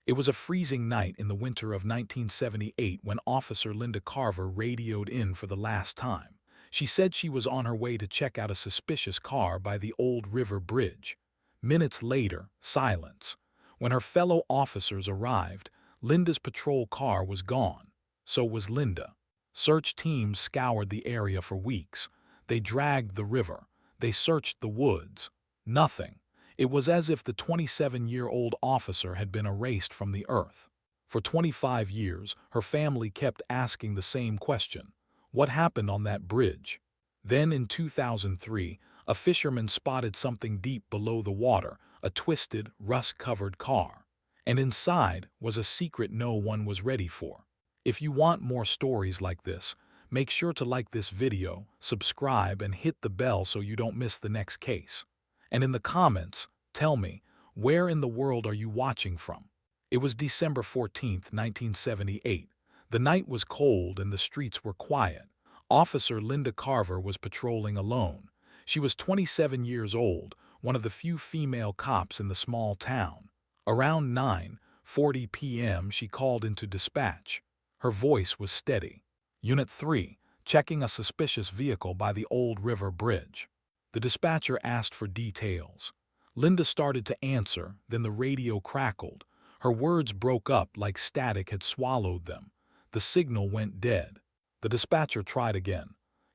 It was a freezing night in the winter of 1978 when Officer Linda Carver radioed in for the last time. She said she was on her way to check out a suspicious car by the Old River Bridge. Minutes later, silence. When her fellow officers arrived, Linda's patrol car was gone. So was Linda. Search teams scoured the area for weeks. They dragged the river. They searched the woods. Nothing. It was as if the 27-year-old officer had been erased from the earth. For 25 years, her family kept asking the same question: what happened on that bridge? Then in 2003, a fisherman spotted something deep below the water, a twisted, rust-covered car. And inside was a secret no one was ready for. If you want more stories like this, make sure to like this video, subscribe, and hit the bell so you don't miss the next case. And in the comments, tell me, where in the world are you watching from? It was December 14th, 1978. The night was cold and the streets were quiet. Officer Linda Carver was patrolling alone. She was 27 years old, one of the few female cops in the small town. Around 9:40 p.m. she called into dispatch. Her voice was steady. Unit 3, checking a suspicious vehicle by the Old River Bridge. The dispatcher asked for details. Linda started to answer, then the radio crackled. Her words broke up like static had swallowed them. The signal went dead. The dispatcher tried again.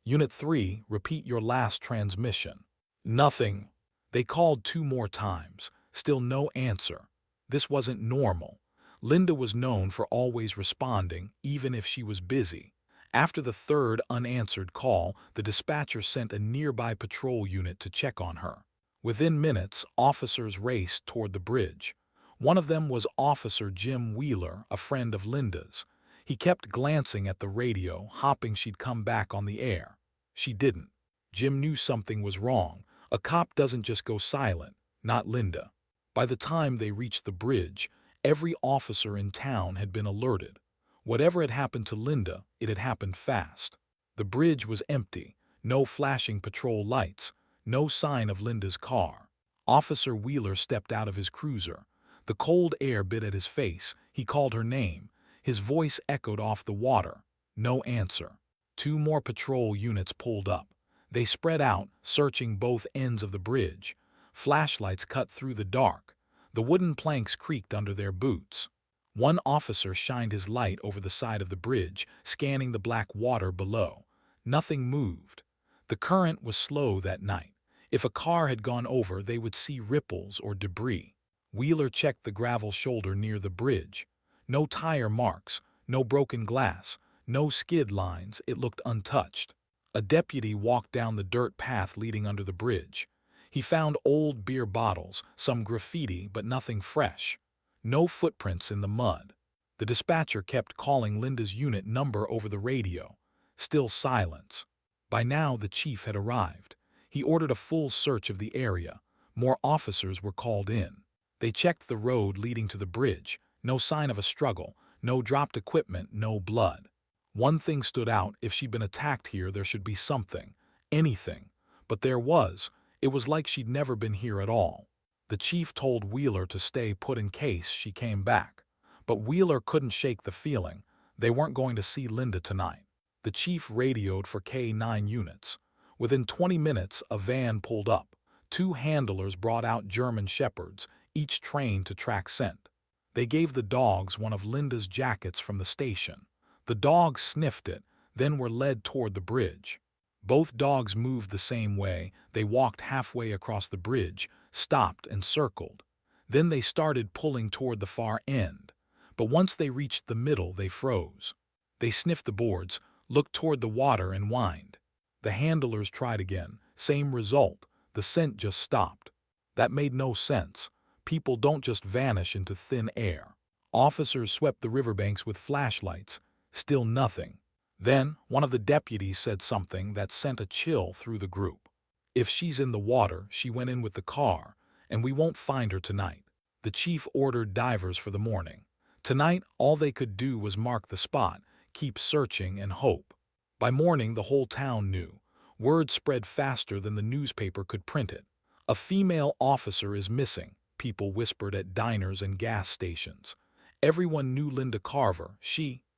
Unit 3, repeat your last transmission. Nothing. They called 2 more times. Still no answer. This wasn't normal. Linda was known for always responding, even if she was busy. After the 3rd unanswered call, the dispatcher sent a nearby patrol unit to check on her. Within minutes, officers raced toward the bridge. One of them was Officer Jim Wheeler, a friend of Linda's. He kept glancing at the radio, hoping she'd come back on the air. She didn't. Jim knew something was wrong. A cop doesn't just go silent, not Linda. By the time they reached the bridge, every officer in town had been alerted. Whatever had happened to Linda, it had happened fast. The bridge was empty, no flashing patrol lights, no sign of Linda's car. Officer Wheeler stepped out of his cruiser. The cold air bit at his face. He called her name. His voice echoed off the water. No answer. 2 more patrol units pulled up. They spread out, searching both ends of the bridge. Flashlights cut through the dark. The wooden planks creaked under their boots. One officer shined his light over the side of the bridge, scanning the black water below. Nothing moved. The current was slow that night. If a car had gone over, they would see ripples or debris. Wheeler checked the gravel shoulder near the bridge. No tire marks, no broken glass, no skid lines. It looked untouched. A deputy walked down the dirt path leading under the bridge. He found old beer bottles, some graffiti, but nothing fresh. No footprints in the mud. The dispatcher kept calling Linda's unit number over the radio. Still silence. By now, the chief had arrived. He ordered a full search of the area. More officers were called in. They checked the road leading to the bridge. No sign of a struggle, no dropped equipment, no blood. One thing stood out: if she'd been attacked here, there should be something, anything. But there was. It was like she'd never been here at all. The chief told Wheeler to stay put in case she came back. But Wheeler couldn't shake the feeling. They weren't going to see Linda tonight. The chief radioed for K9 units. Within 20 minutes, a van pulled up. 2 handlers brought out German shepherds, each trained to track scent. They gave the dogs one of Linda's jackets from the station. The dogs sniffed it, then were led toward the bridge. Both dogs moved the same way. They walked halfway across the bridge, stopped and circled. Then they started pulling toward the far end. But once they reached the middle, they froze. They sniffed the boards, looked toward the water, and whined. The handlers tried again. Same result. The scent just stopped. That made no sense. People don't just vanish into thin air. Officers swept the riverbanks with flashlights. Still nothing. Then, one of the deputies said something that sent a chill through the group. If she's in the water, she went in with the car, and we won't find her tonight. The chief ordered divers for the morning. Tonight, all they could do was mark the spot, keep searching, and hope. By morning, the whole town knew. Word spread faster than the newspaper could print it. A female officer is missing, people whispered at diners and gas stations. Everyone knew Linda Carver.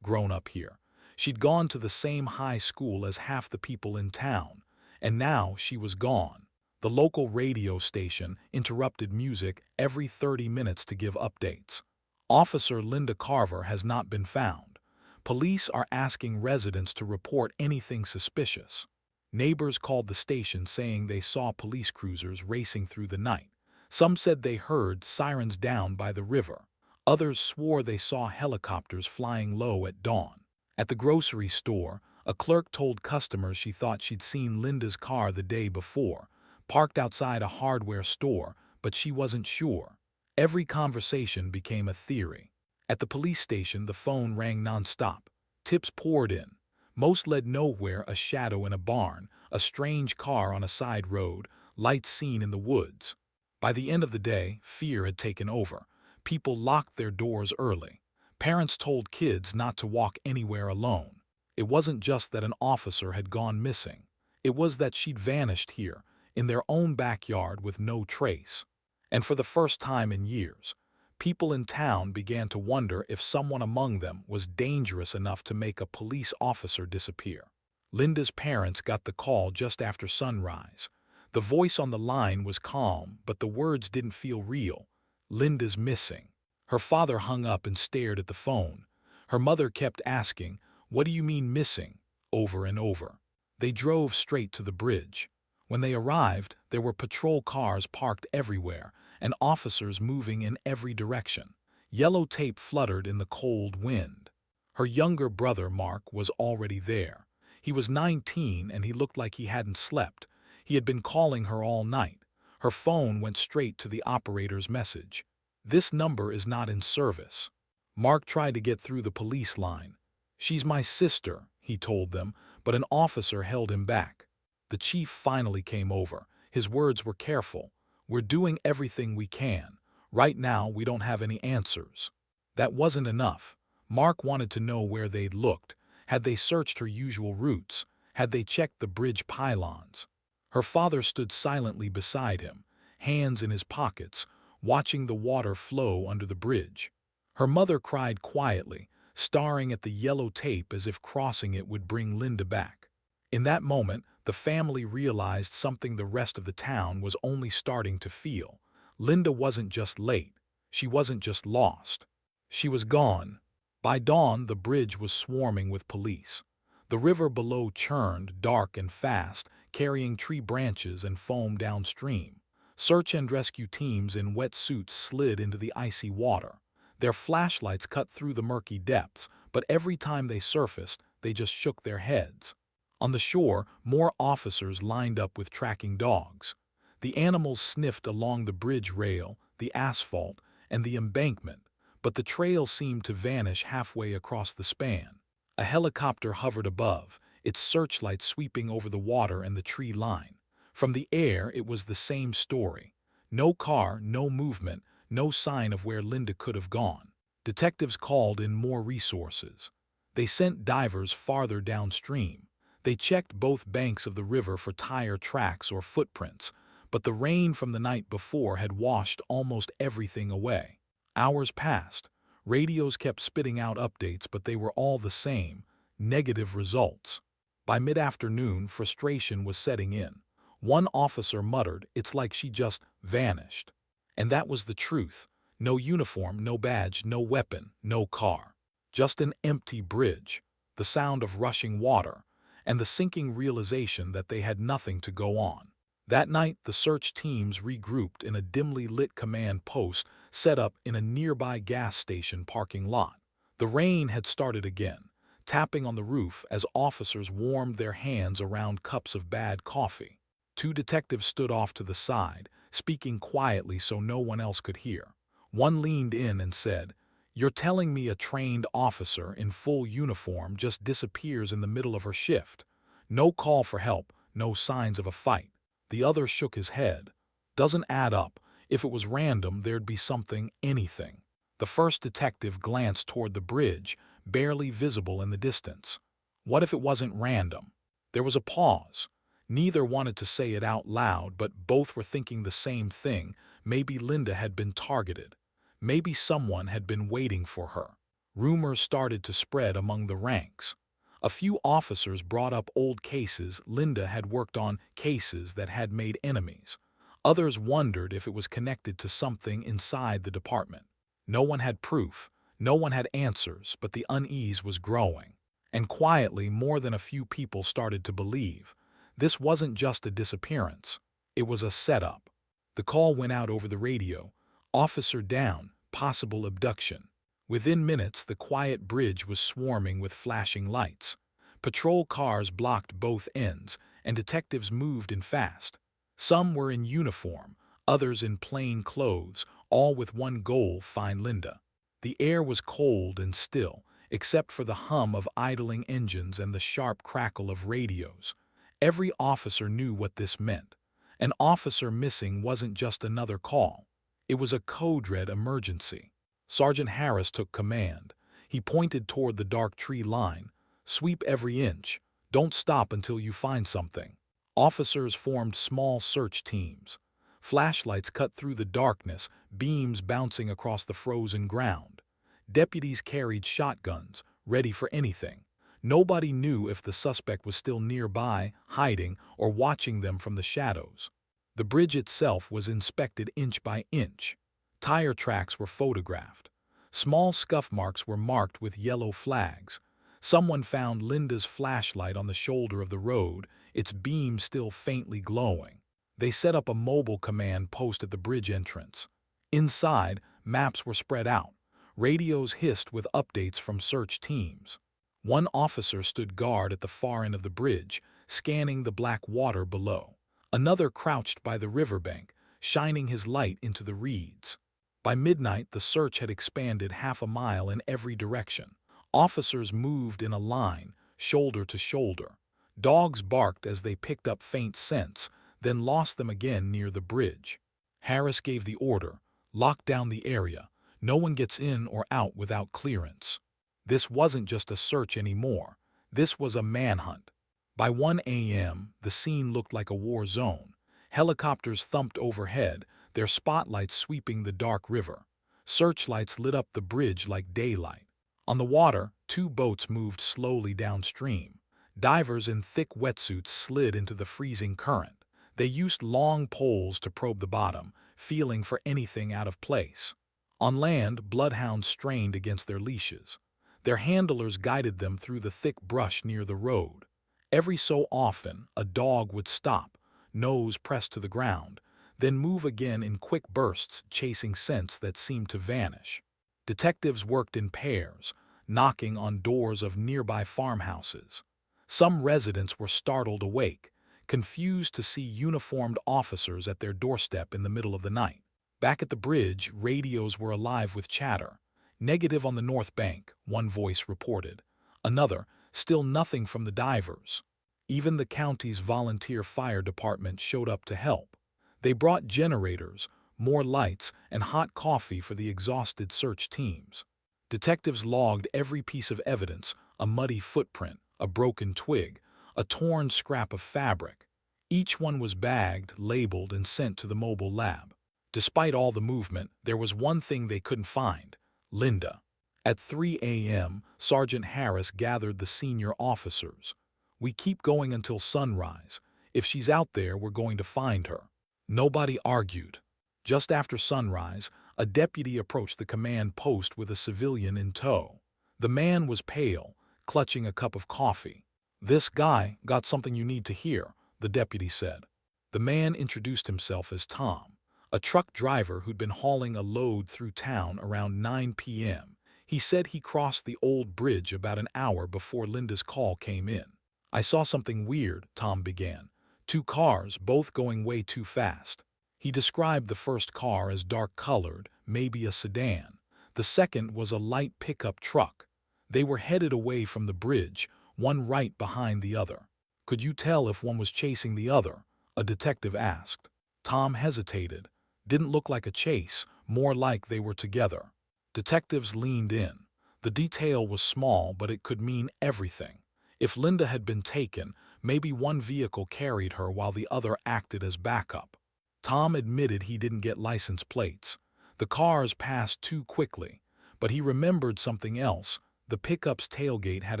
Grown up here. She'd gone to the same high school as half the people in town, and now she was gone. The local radio station interrupted music every 30 minutes to give updates. Officer Linda Carver has not been found. Police are asking residents to report anything suspicious. Neighbors called the station saying they saw police cruisers racing through the night. Some said they heard sirens down by the river. Others swore they saw helicopters flying low at dawn. At the grocery store, a clerk told customers she thought she'd seen Linda's car the day before, parked outside a hardware store, but she wasn't sure. Every conversation became a theory. At the police station, the phone rang nonstop. Tips poured in. Most led nowhere: a shadow in a barn, a strange car on a side road, lights seen in the woods. By the end of the day, fear had taken over. People locked their doors early. Parents told kids not to walk anywhere alone. It wasn't just that an officer had gone missing. It was that she'd vanished here, in their own backyard with no trace. And for the first time in years, people in town began to wonder if someone among them was dangerous enough to make a police officer disappear. Linda's parents got the call just after sunrise. The voice on the line was calm, but the words didn't feel real. "Linda's missing." Her father hung up and stared at the phone. Her mother kept asking, "What do you mean missing?" over and over. They drove straight to the bridge. When they arrived, there were patrol cars parked everywhere and officers moving in every direction. Yellow tape fluttered in the cold wind. Her younger brother, Mark, was already there. He was 19 and he looked like he hadn't slept. He had been calling her all night. Her phone went straight to the operator's message. "This number is not in service." Mark tried to get through the police line. "She's my sister," he told them, but an officer held him back. The chief finally came over. His words were careful. "We're doing everything we can. Right now, we don't have any answers." That wasn't enough. Mark wanted to know where they'd looked. Had they searched her usual routes? Had they checked the bridge pylons? Her father stood silently beside him, hands in his pockets, watching the water flow under the bridge. Her mother cried quietly, staring at the yellow tape as if crossing it would bring Linda back. In that moment, the family realized something the rest of the town was only starting to feel. Linda wasn't just late. She wasn't just lost. She was gone. By dawn, the bridge was swarming with police. The river below churned, dark and fast, carrying tree branches and foam downstream. Search and rescue teams in wet suits slid into the icy water. Their flashlights cut through the murky depths, but every time they surfaced, they just shook their heads. On the shore, more officers lined up with tracking dogs. The animals sniffed along the bridge rail, the asphalt, and the embankment, but the trail seemed to vanish halfway across the span. A helicopter hovered above, its searchlight sweeping over the water and the tree line. From the air, it was the same story. No car, no movement, no sign of where Linda could have gone. Detectives called in more resources. They sent divers farther downstream. They checked both banks of the river for tire tracks or footprints, but the rain from the night before had washed almost everything away. Hours passed. Radios kept spitting out updates, but they were all the same: negative results. By mid-afternoon, frustration was setting in. One officer muttered, "It's like she just vanished." And that was the truth. No uniform, no badge, no weapon, no car. Just an empty bridge, the sound of rushing water, and the sinking realization that they had nothing to go on. That night, the search teams regrouped in a dimly lit command post set up in a nearby gas station parking lot. The rain had started again, tapping on the roof as officers warmed their hands around cups of bad coffee. Two detectives stood off to the side, speaking quietly so no one else could hear. One leaned in and said, "You're telling me a trained officer in full uniform just disappears in the middle of her shift? No call for help, no signs of a fight." The other shook his head. "Doesn't add up. If it was random, there'd be something, anything." The first detective glanced toward the bridge, barely visible in the distance. What if it wasn't random? There was a pause. Neither wanted to say it out loud, but both were thinking the same thing. Maybe Linda had been targeted. Maybe someone had been waiting for her. Rumors started to spread among the ranks. A few officers brought up old cases Linda had worked on, cases that had made enemies. Others wondered if it was connected to something inside the department. No one had proof, no one had answers, but the unease was growing. And quietly, more than a few people started to believe. This wasn't just a disappearance. It was a setup. The call went out over the radio. Officer down, possible abduction. Within minutes, the quiet bridge was swarming with flashing lights. Patrol cars blocked both ends, and detectives moved in fast. Some were in uniform, others in plain clothes, all with one goal: find Linda. The air was cold and still, except for the hum of idling engines and the sharp crackle of radios. Every officer knew what this meant. An officer missing wasn't just another call. It was a code-red emergency. Sergeant Harris took command. He pointed toward the dark tree line. Sweep every inch. Don't stop until you find something. Officers formed small search teams. Flashlights cut through the darkness, beams bouncing across the frozen ground. Deputies carried shotguns, ready for anything. Nobody knew if the suspect was still nearby, hiding, or watching them from the shadows. The bridge itself was inspected inch by inch. Tire tracks were photographed. Small scuff marks were marked with yellow flags. Someone found Linda's flashlight on the shoulder of the road, its beam still faintly glowing. They set up a mobile command post at the bridge entrance. Inside, maps were spread out. Radios hissed with updates from search teams. One officer stood guard at the far end of the bridge, scanning the black water below. Another crouched by the riverbank, shining his light into the reeds. By midnight, the search had expanded half a mile in every direction. Officers moved in a line, shoulder to shoulder. Dogs barked as they picked up faint scents, then lost them again near the bridge. Harris gave the order: lock down the area. No one gets in or out without clearance. This wasn't just a search anymore. This was a manhunt. By 1 a.m., the scene looked like a war zone. Helicopters thumped overhead, their spotlights sweeping the dark river. Searchlights lit up the bridge like daylight. On the water, 2 boats moved slowly downstream. Divers in thick wetsuits slid into the freezing current. They used long poles to probe the bottom, feeling for anything out of place. On land, bloodhounds strained against their leashes. Their handlers guided them through the thick brush near the road. Every so often, a dog would stop, nose pressed to the ground, then move again in quick bursts, chasing scents that seemed to vanish. Detectives worked in pairs, knocking on doors of nearby farmhouses. Some residents were startled awake, confused to see uniformed officers at their doorstep in the middle of the night. Back at the bridge, radios were alive with chatter. Negative on the north bank, one voice reported. Another, still nothing from the divers. Even the county's volunteer fire department showed up to help. They brought generators, more lights, and hot coffee for the exhausted search teams. Detectives logged every piece of evidence: a muddy footprint, a broken twig, a torn scrap of fabric. Each one was bagged, labeled, and sent to the mobile lab. Despite all the movement, there was one thing they couldn't find: Linda. At 3 a.m., Sergeant Harris gathered the senior officers. "We keep going until sunrise. If she's out there, we're going to find her." Nobody argued. Just after sunrise, a deputy approached the command post with a civilian in tow. The man was pale, clutching a cup of coffee. "This guy got something you need to hear," the deputy said. The man introduced himself as Tom, a truck driver who'd been hauling a load through town around 9 p.m. He said he crossed the old bridge about an hour before Linda's call came in. "I saw something weird," Tom began. "2 cars, both going way too fast." He described the first car as dark-colored, maybe a sedan. The second was a light pickup truck. They were headed away from the bridge, one right behind the other. "Could you tell if one was chasing the other?" a detective asked. Tom hesitated. Didn't look like a chase, more like they were together. Detectives leaned in. The detail was small, but it could mean everything. If Linda had been taken, maybe one vehicle carried her while the other acted as backup. Tom admitted he didn't get license plates. The cars passed too quickly, but he remembered something else. The pickup's tailgate had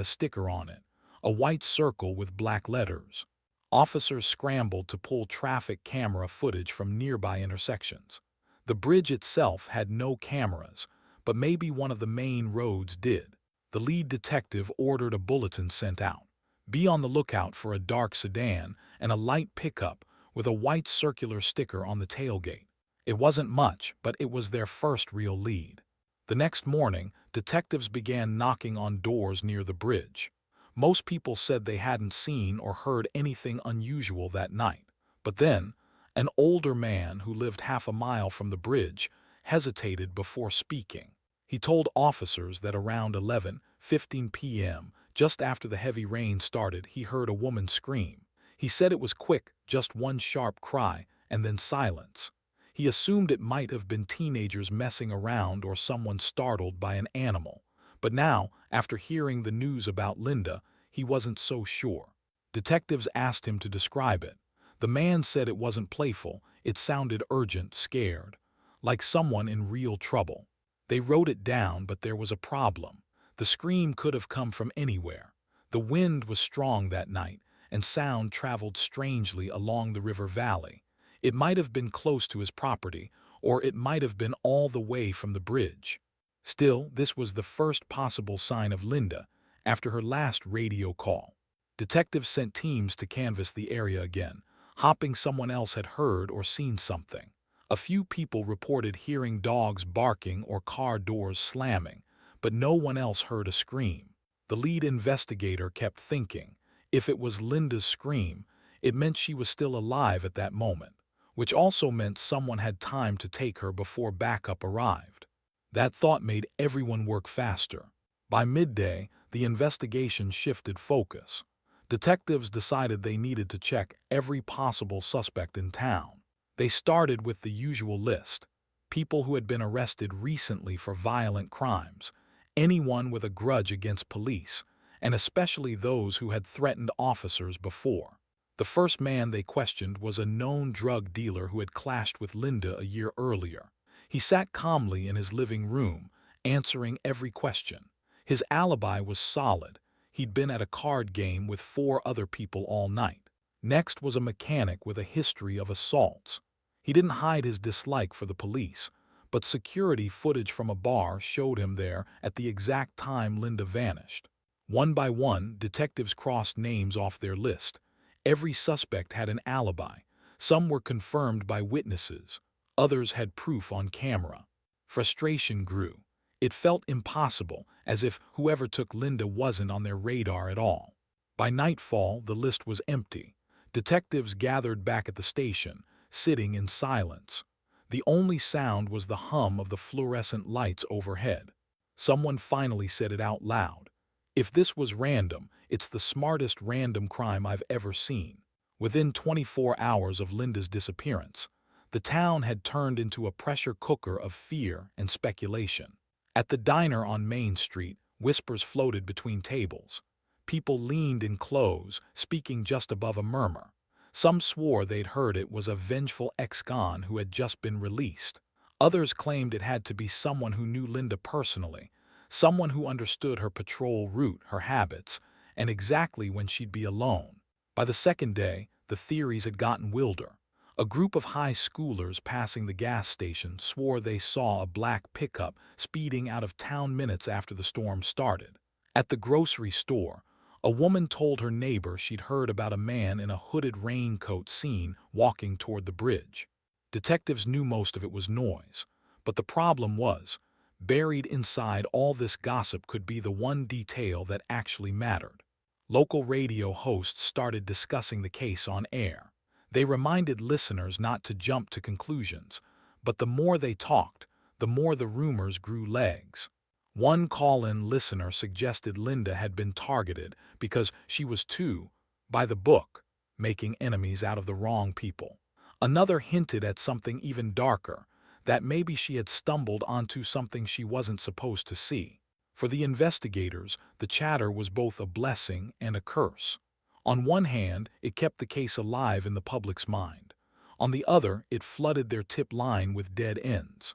a sticker on it, a white circle with black letters. Officers scrambled to pull traffic camera footage from nearby intersections. The bridge itself had no cameras, but maybe one of the main roads did. The lead detective ordered a bulletin sent out. Be on the lookout for a dark sedan and a light pickup with a white circular sticker on the tailgate. It wasn't much, but it was their first real lead. The next morning, detectives began knocking on doors near the bridge. Most people said they hadn't seen or heard anything unusual that night. But then, an older man who lived half a mile from the bridge hesitated before speaking. He told officers that around 11:15 p.m., just after the heavy rain started, he heard a woman scream. He said it was quick, just one sharp cry, and then silence. He assumed it might have been teenagers messing around or someone startled by an animal. But now, after hearing the news about Linda, he wasn't so sure. Detectives asked him to describe it. The man said it wasn't playful, it sounded urgent, scared, like someone in real trouble. They wrote it down, but there was a problem. The scream could have come from anywhere. The wind was strong that night, and sound traveled strangely along the river valley. It might have been close to his property, or it might have been all the way from the bridge. Still, this was the first possible sign of Linda after her last radio call. Detectives sent teams to canvass the area again, hoping someone else had heard or seen something. A few people reported hearing dogs barking or car doors slamming, but no one else heard a scream. The lead investigator kept thinking, if it was Linda's scream, it meant she was still alive at that moment, which also meant someone had time to take her before backup arrived. That thought made everyone work faster. By midday, the investigation shifted focus. Detectives decided they needed to check every possible suspect in town. They started with the usual list: people who had been arrested recently for violent crimes, anyone with a grudge against police, and especially those who had threatened officers before. The first man they questioned was a known drug dealer who had clashed with Linda a year earlier. He sat calmly in his living room, answering every question. His alibi was solid. He'd been at a card game with 4 other people all night. Next was a mechanic with a history of assaults. He didn't hide his dislike for the police, but security footage from a bar showed him there at the exact time Linda vanished. One by one, detectives crossed names off their list. Every suspect had an alibi. Some were confirmed by witnesses. Others had proof on camera. Frustration grew. It felt impossible, as if whoever took Linda wasn't on their radar at all. By nightfall, the list was empty. Detectives gathered back at the station, sitting in silence. The only sound was the hum of the fluorescent lights overhead. Someone finally said it out loud. If this was random, it's the smartest random crime I've ever seen. Within 24 hours of Linda's disappearance, the town had turned into a pressure cooker of fear and speculation. At the diner on Main Street, whispers floated between tables. People leaned in close, speaking just above a murmur. Some swore they'd heard it was a vengeful ex-con who had just been released. Others claimed it had to be someone who knew Linda personally, someone who understood her patrol route, her habits, and exactly when she'd be alone. By the second day, the theories had gotten wilder. A group of high schoolers passing the gas station swore they saw a black pickup speeding out of town minutes after the storm started. At the grocery store, a woman told her neighbor she'd heard about a man in a hooded raincoat seen walking toward the bridge. Detectives knew most of it was noise, but the problem was, buried inside all this gossip could be the one detail that actually mattered. Local radio hosts started discussing the case on air. They reminded listeners not to jump to conclusions, but the more they talked, the more the rumors grew legs. One call-in listener suggested Linda had been targeted because she was too, by the book, making enemies out of the wrong people. Another hinted at something even darker, that maybe she had stumbled onto something she wasn't supposed to see. For the investigators, the chatter was both a blessing and a curse. On one hand, it kept the case alive in the public's mind. On the other, it flooded their tip line with dead ends.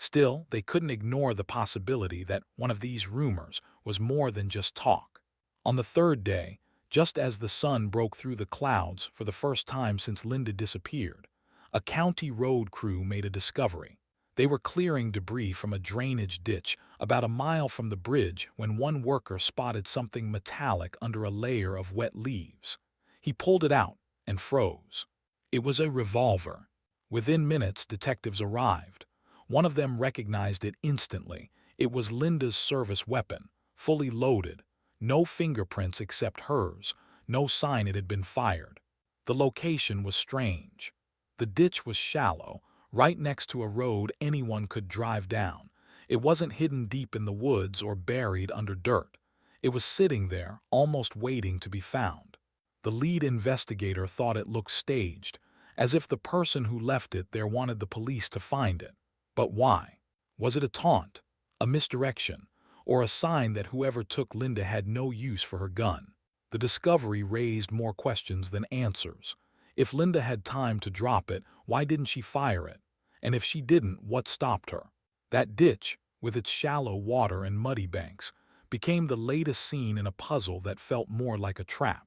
Still, they couldn't ignore the possibility that one of these rumors was more than just talk. On the third day, just as the sun broke through the clouds for the first time since Linda disappeared, a county road crew made a discovery. They were clearing debris from a drainage ditch about a mile from the bridge when one worker spotted something metallic under a layer of wet leaves. He pulled it out and froze. It was a revolver. Within minutes, detectives arrived. One of them recognized it instantly. It was Linda's service weapon, fully loaded. No fingerprints except hers, no sign it had been fired. The location was strange. The ditch was shallow, right next to a road anyone could drive down. It wasn't hidden deep in the woods or buried under dirt. It was sitting there, almost waiting to be found. The lead investigator thought it looked staged, as if the person who left it there wanted the police to find it. But why? Was it a taunt, a misdirection, or a sign that whoever took Linda had no use for her gun? The discovery raised more questions than answers. If Linda had time to drop it, why didn't she fire it? And if she didn't, what stopped her? That ditch, with its shallow water and muddy banks, became the latest scene in a puzzle that felt more like a trap.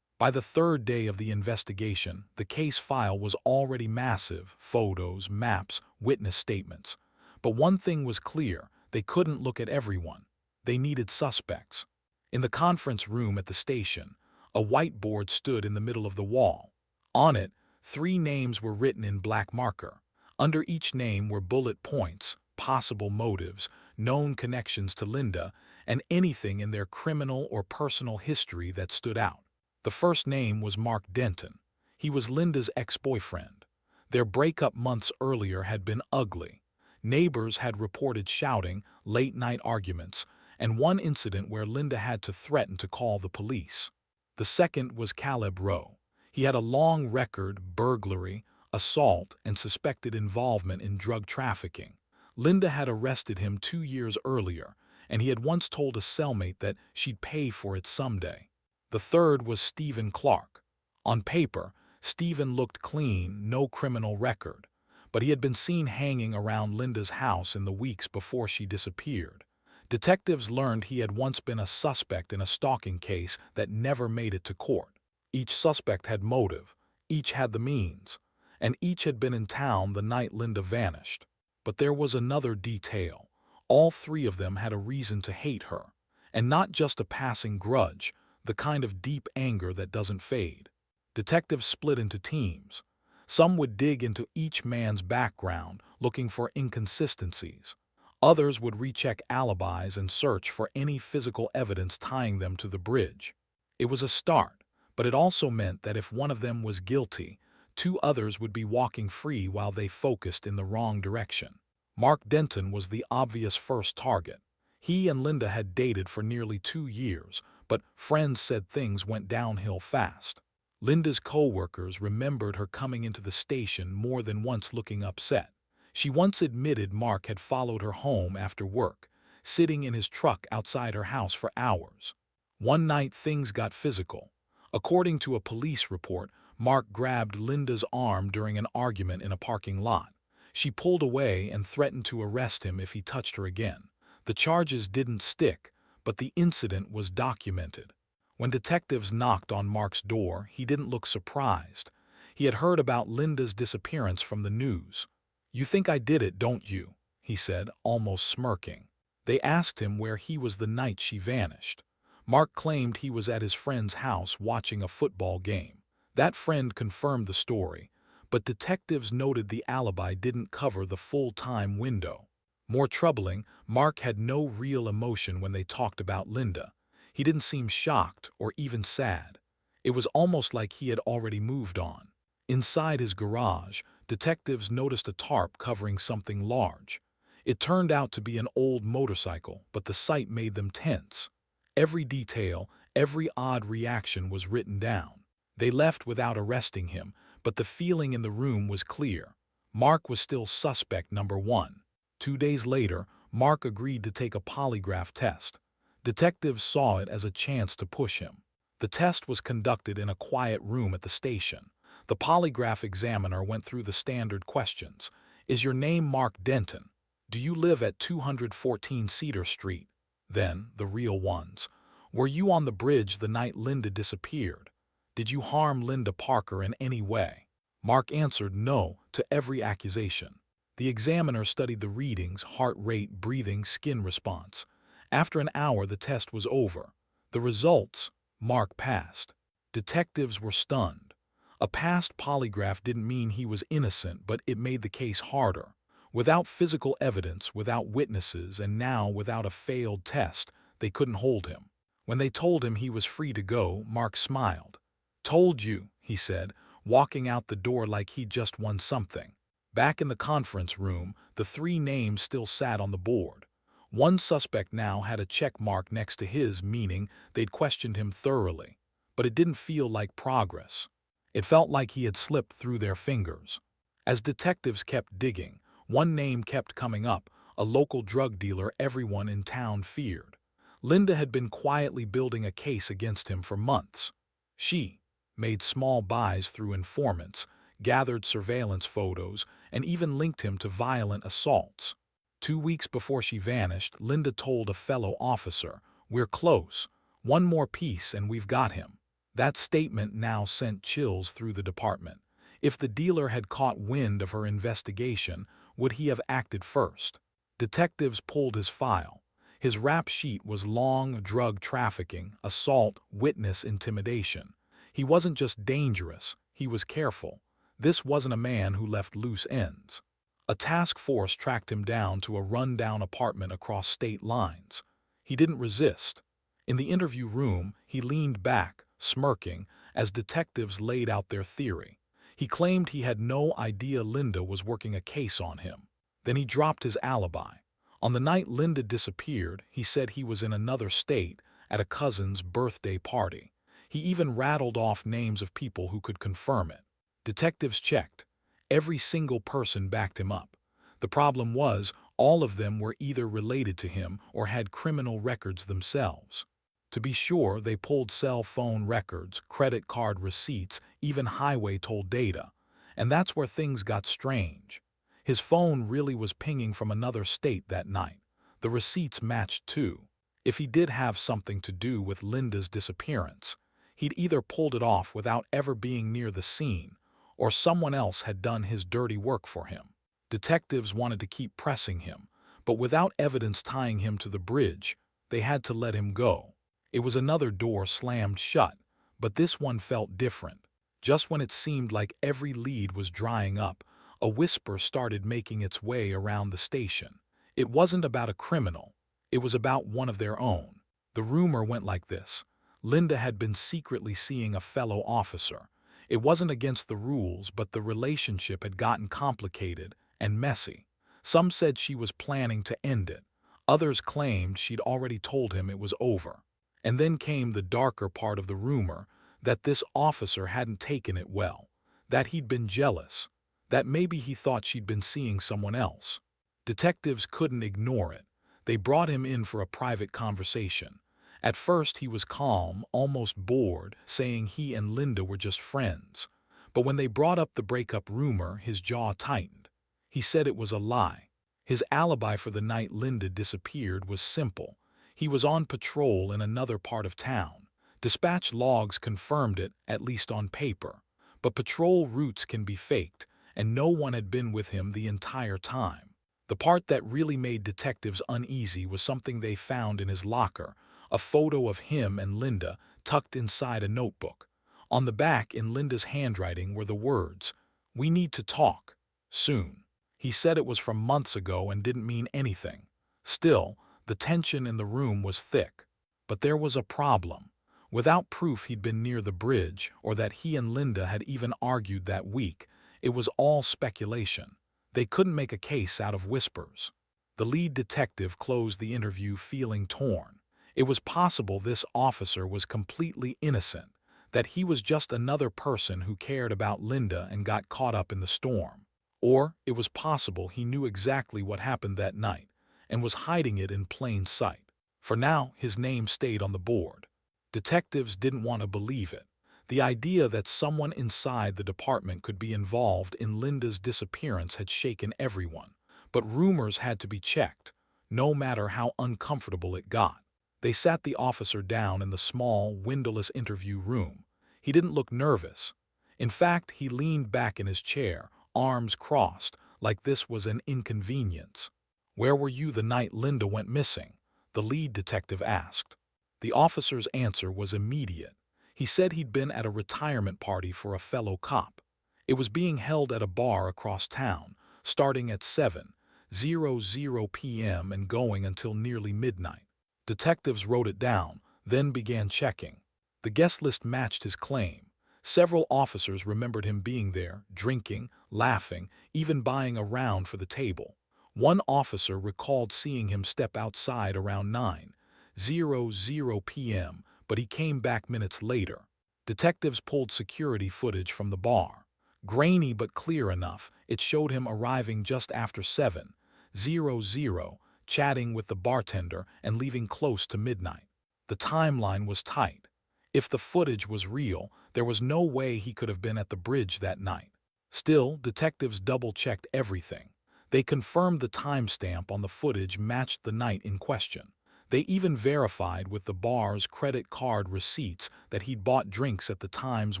By the third day of the investigation, the case file was already massive: photos, maps, witness statements. But one thing was clear: they couldn't look at everyone. They needed suspects. In the conference room at the station, a whiteboard stood in the middle of the wall. On it, 3 names were written in black marker. Under each name were bullet points, possible motives, known connections to Linda, and anything in their criminal or personal history that stood out. The first name was Mark Denton. He was Linda's ex-boyfriend. Their breakup months earlier had been ugly. Neighbors had reported shouting, late-night arguments, and one incident where Linda had to threaten to call the police. The second was Caleb Rowe. He had a long record: burglary, assault, and suspected involvement in drug trafficking. Linda had arrested him 2 years earlier, and he had once told a cellmate that she'd pay for it someday. The third was Stephen Clark. On paper, Stephen looked clean, no criminal record, but he had been seen hanging around Linda's house in the weeks before she disappeared. Detectives learned he had once been a suspect in a stalking case that never made it to court. Each suspect had motive, each had the means, and each had been in town the night Linda vanished. But there was another detail. All 3 of them had a reason to hate her, and not just a passing grudge, the kind of deep anger that doesn't fade. Detectives split into teams. Some would dig into each man's background, looking for inconsistencies. Others would recheck alibis and search for any physical evidence tying them to the bridge. It was a start, but it also meant that if one of them was guilty, 2 others would be walking free while they focused in the wrong direction. Mark Denton was the obvious first target. He and Linda had dated for nearly 2 years, but friends said things went downhill fast. Linda's co-workers remembered her coming into the station more than once looking upset. She once admitted Mark had followed her home after work, sitting in his truck outside her house for hours. One night things got physical. According to a police report, Mark grabbed Linda's arm during an argument in a parking lot. She pulled away and threatened to arrest him if he touched her again. The charges didn't stick, but the incident was documented. When detectives knocked on Mark's door, he didn't look surprised. He had heard about Linda's disappearance from the news. "You think I did it, don't you?" he said, almost smirking. They asked him where he was the night she vanished. Mark claimed he was at his friend's house watching a football game. That friend confirmed the story, but detectives noted the alibi didn't cover the full-time window. More troubling, Mark had no real emotion when they talked about Linda. He didn't seem shocked or even sad. It was almost like he had already moved on. Inside his garage, detectives noticed a tarp covering something large. It turned out to be an old motorcycle, but the sight made them tense. Every detail, every odd reaction was written down. They left without arresting him, but the feeling in the room was clear. Mark was still suspect number 1. 2 days later, Mark agreed to take a polygraph test. Detectives saw it as a chance to push him. The test was conducted in a quiet room at the station. The polygraph examiner went through the standard questions. "Is your name Mark Denton?" Do you live at 214 Cedar Street? Then, the real ones. Were you on the bridge the night Linda disappeared? Did you harm Linda Parker in any way? Mark answered no to every accusation. The examiner studied the readings, heart rate, breathing, skin response. After an hour, the test was over. The results: Mark passed. Detectives were stunned. A past polygraph didn't mean he was innocent, but it made the case harder. Without physical evidence, without witnesses, and now without a failed test, they couldn't hold him. When they told him he was free to go, Mark smiled. "Told you," he said, walking out the door like he'd just won something. Back in the conference room, the three names still sat on the board. One suspect now had a check mark next to his, meaning they'd questioned him thoroughly. But it didn't feel like progress. It felt like he had slipped through their fingers. As detectives kept digging, one name kept coming up, a local drug dealer everyone in town feared. Linda had been quietly building a case against him for months. She made small buys through informants, gathered surveillance photos, and even linked him to violent assaults. 2 weeks before she vanished, Linda told a fellow officer, "We're close. One more piece and we've got him." That statement now sent chills through the department. If the dealer had caught wind of her investigation, would he have acted first? Detectives pulled his file. His rap sheet was long: drug trafficking, assault, witness intimidation. He wasn't just dangerous, he was careful. This wasn't a man who left loose ends. A task force tracked him down to a run-down apartment across state lines. He didn't resist. In the interview room, he leaned back, smirking, as detectives laid out their theory. He claimed he had no idea Linda was working a case on him. Then he dropped his alibi. On the night Linda disappeared, he said he was in another state at a cousin's birthday party. He even rattled off names of people who could confirm it. Detectives checked. Every single person backed him up. The problem was, all of them were either related to him or had criminal records themselves. To be sure, they pulled cell phone records, credit card receipts, even highway toll data. And that's where things got strange. His phone really was pinging from another state that night. The receipts matched too. If he did have something to do with Linda's disappearance, he'd either pulled it off without ever being near the scene, or someone else had done his dirty work for him. Detectives wanted to keep pressing him, but without evidence tying him to the bridge, they had to let him go. It was another door slammed shut, but this one felt different. Just when it seemed like every lead was drying up, a whisper started making its way around the station. It wasn't about a criminal. It was about one of their own. The rumor went like this: Linda had been secretly seeing a fellow officer. It wasn't against the rules, but the relationship had gotten complicated and messy. Some said she was planning to end it. Others claimed she'd already told him it was over. And then came the darker part of the rumor, that this officer hadn't taken it well, that he'd been jealous, that maybe he thought she'd been seeing someone else. Detectives couldn't ignore it. They brought him in for a private conversation. At first he was calm, almost bored, saying he and Linda were just friends. But when they brought up the breakup rumor, his jaw tightened. He said it was a lie. His alibi for the night Linda disappeared was simple. He was on patrol in another part of town. Dispatch logs confirmed it, at least on paper. But patrol routes can be faked, and no one had been with him the entire time. The part that really made detectives uneasy was something they found in his locker: a photo of him and Linda tucked inside a notebook. On the back, in Linda's handwriting, were the words, "We need to talk. Soon." He said it was from months ago and didn't mean anything. Still, the tension in the room was thick. But there was a problem. Without proof he'd been near the bridge or that he and Linda had even argued that week, it was all speculation. They couldn't make a case out of whispers. The lead detective closed the interview feeling torn. It was possible this officer was completely innocent, that he was just another person who cared about Linda and got caught up in the storm. Or it was possible he knew exactly what happened that night and was hiding it in plain sight. For now, his name stayed on the board. Detectives didn't want to believe it. The idea that someone inside the department could be involved in Linda's disappearance had shaken everyone. But rumors had to be checked, no matter how uncomfortable it got. They sat the officer down in the small, windowless interview room. He didn't look nervous. In fact, he leaned back in his chair, arms crossed, like this was an inconvenience. "Where were you the night Linda went missing?" the lead detective asked. The officer's answer was immediate. He said he'd been at a retirement party for a fellow cop. It was being held at a bar across town, starting at 7:00 p.m. and going until nearly midnight. Detectives wrote it down, then began checking. The guest list matched his claim. Several officers remembered him being there, drinking, laughing, even buying a round for the table. One officer recalled seeing him step outside around 9:00 p.m., but he came back minutes later. Detectives pulled security footage from the bar. Grainy but clear enough, it showed him arriving just after 7:00, chatting with the bartender and leaving close to midnight. The timeline was tight. If the footage was real, there was no way he could have been at the bridge that night. Still, detectives double-checked everything. They confirmed the timestamp on the footage matched the night in question. They even verified with the bar's credit card receipts that he'd bought drinks at the times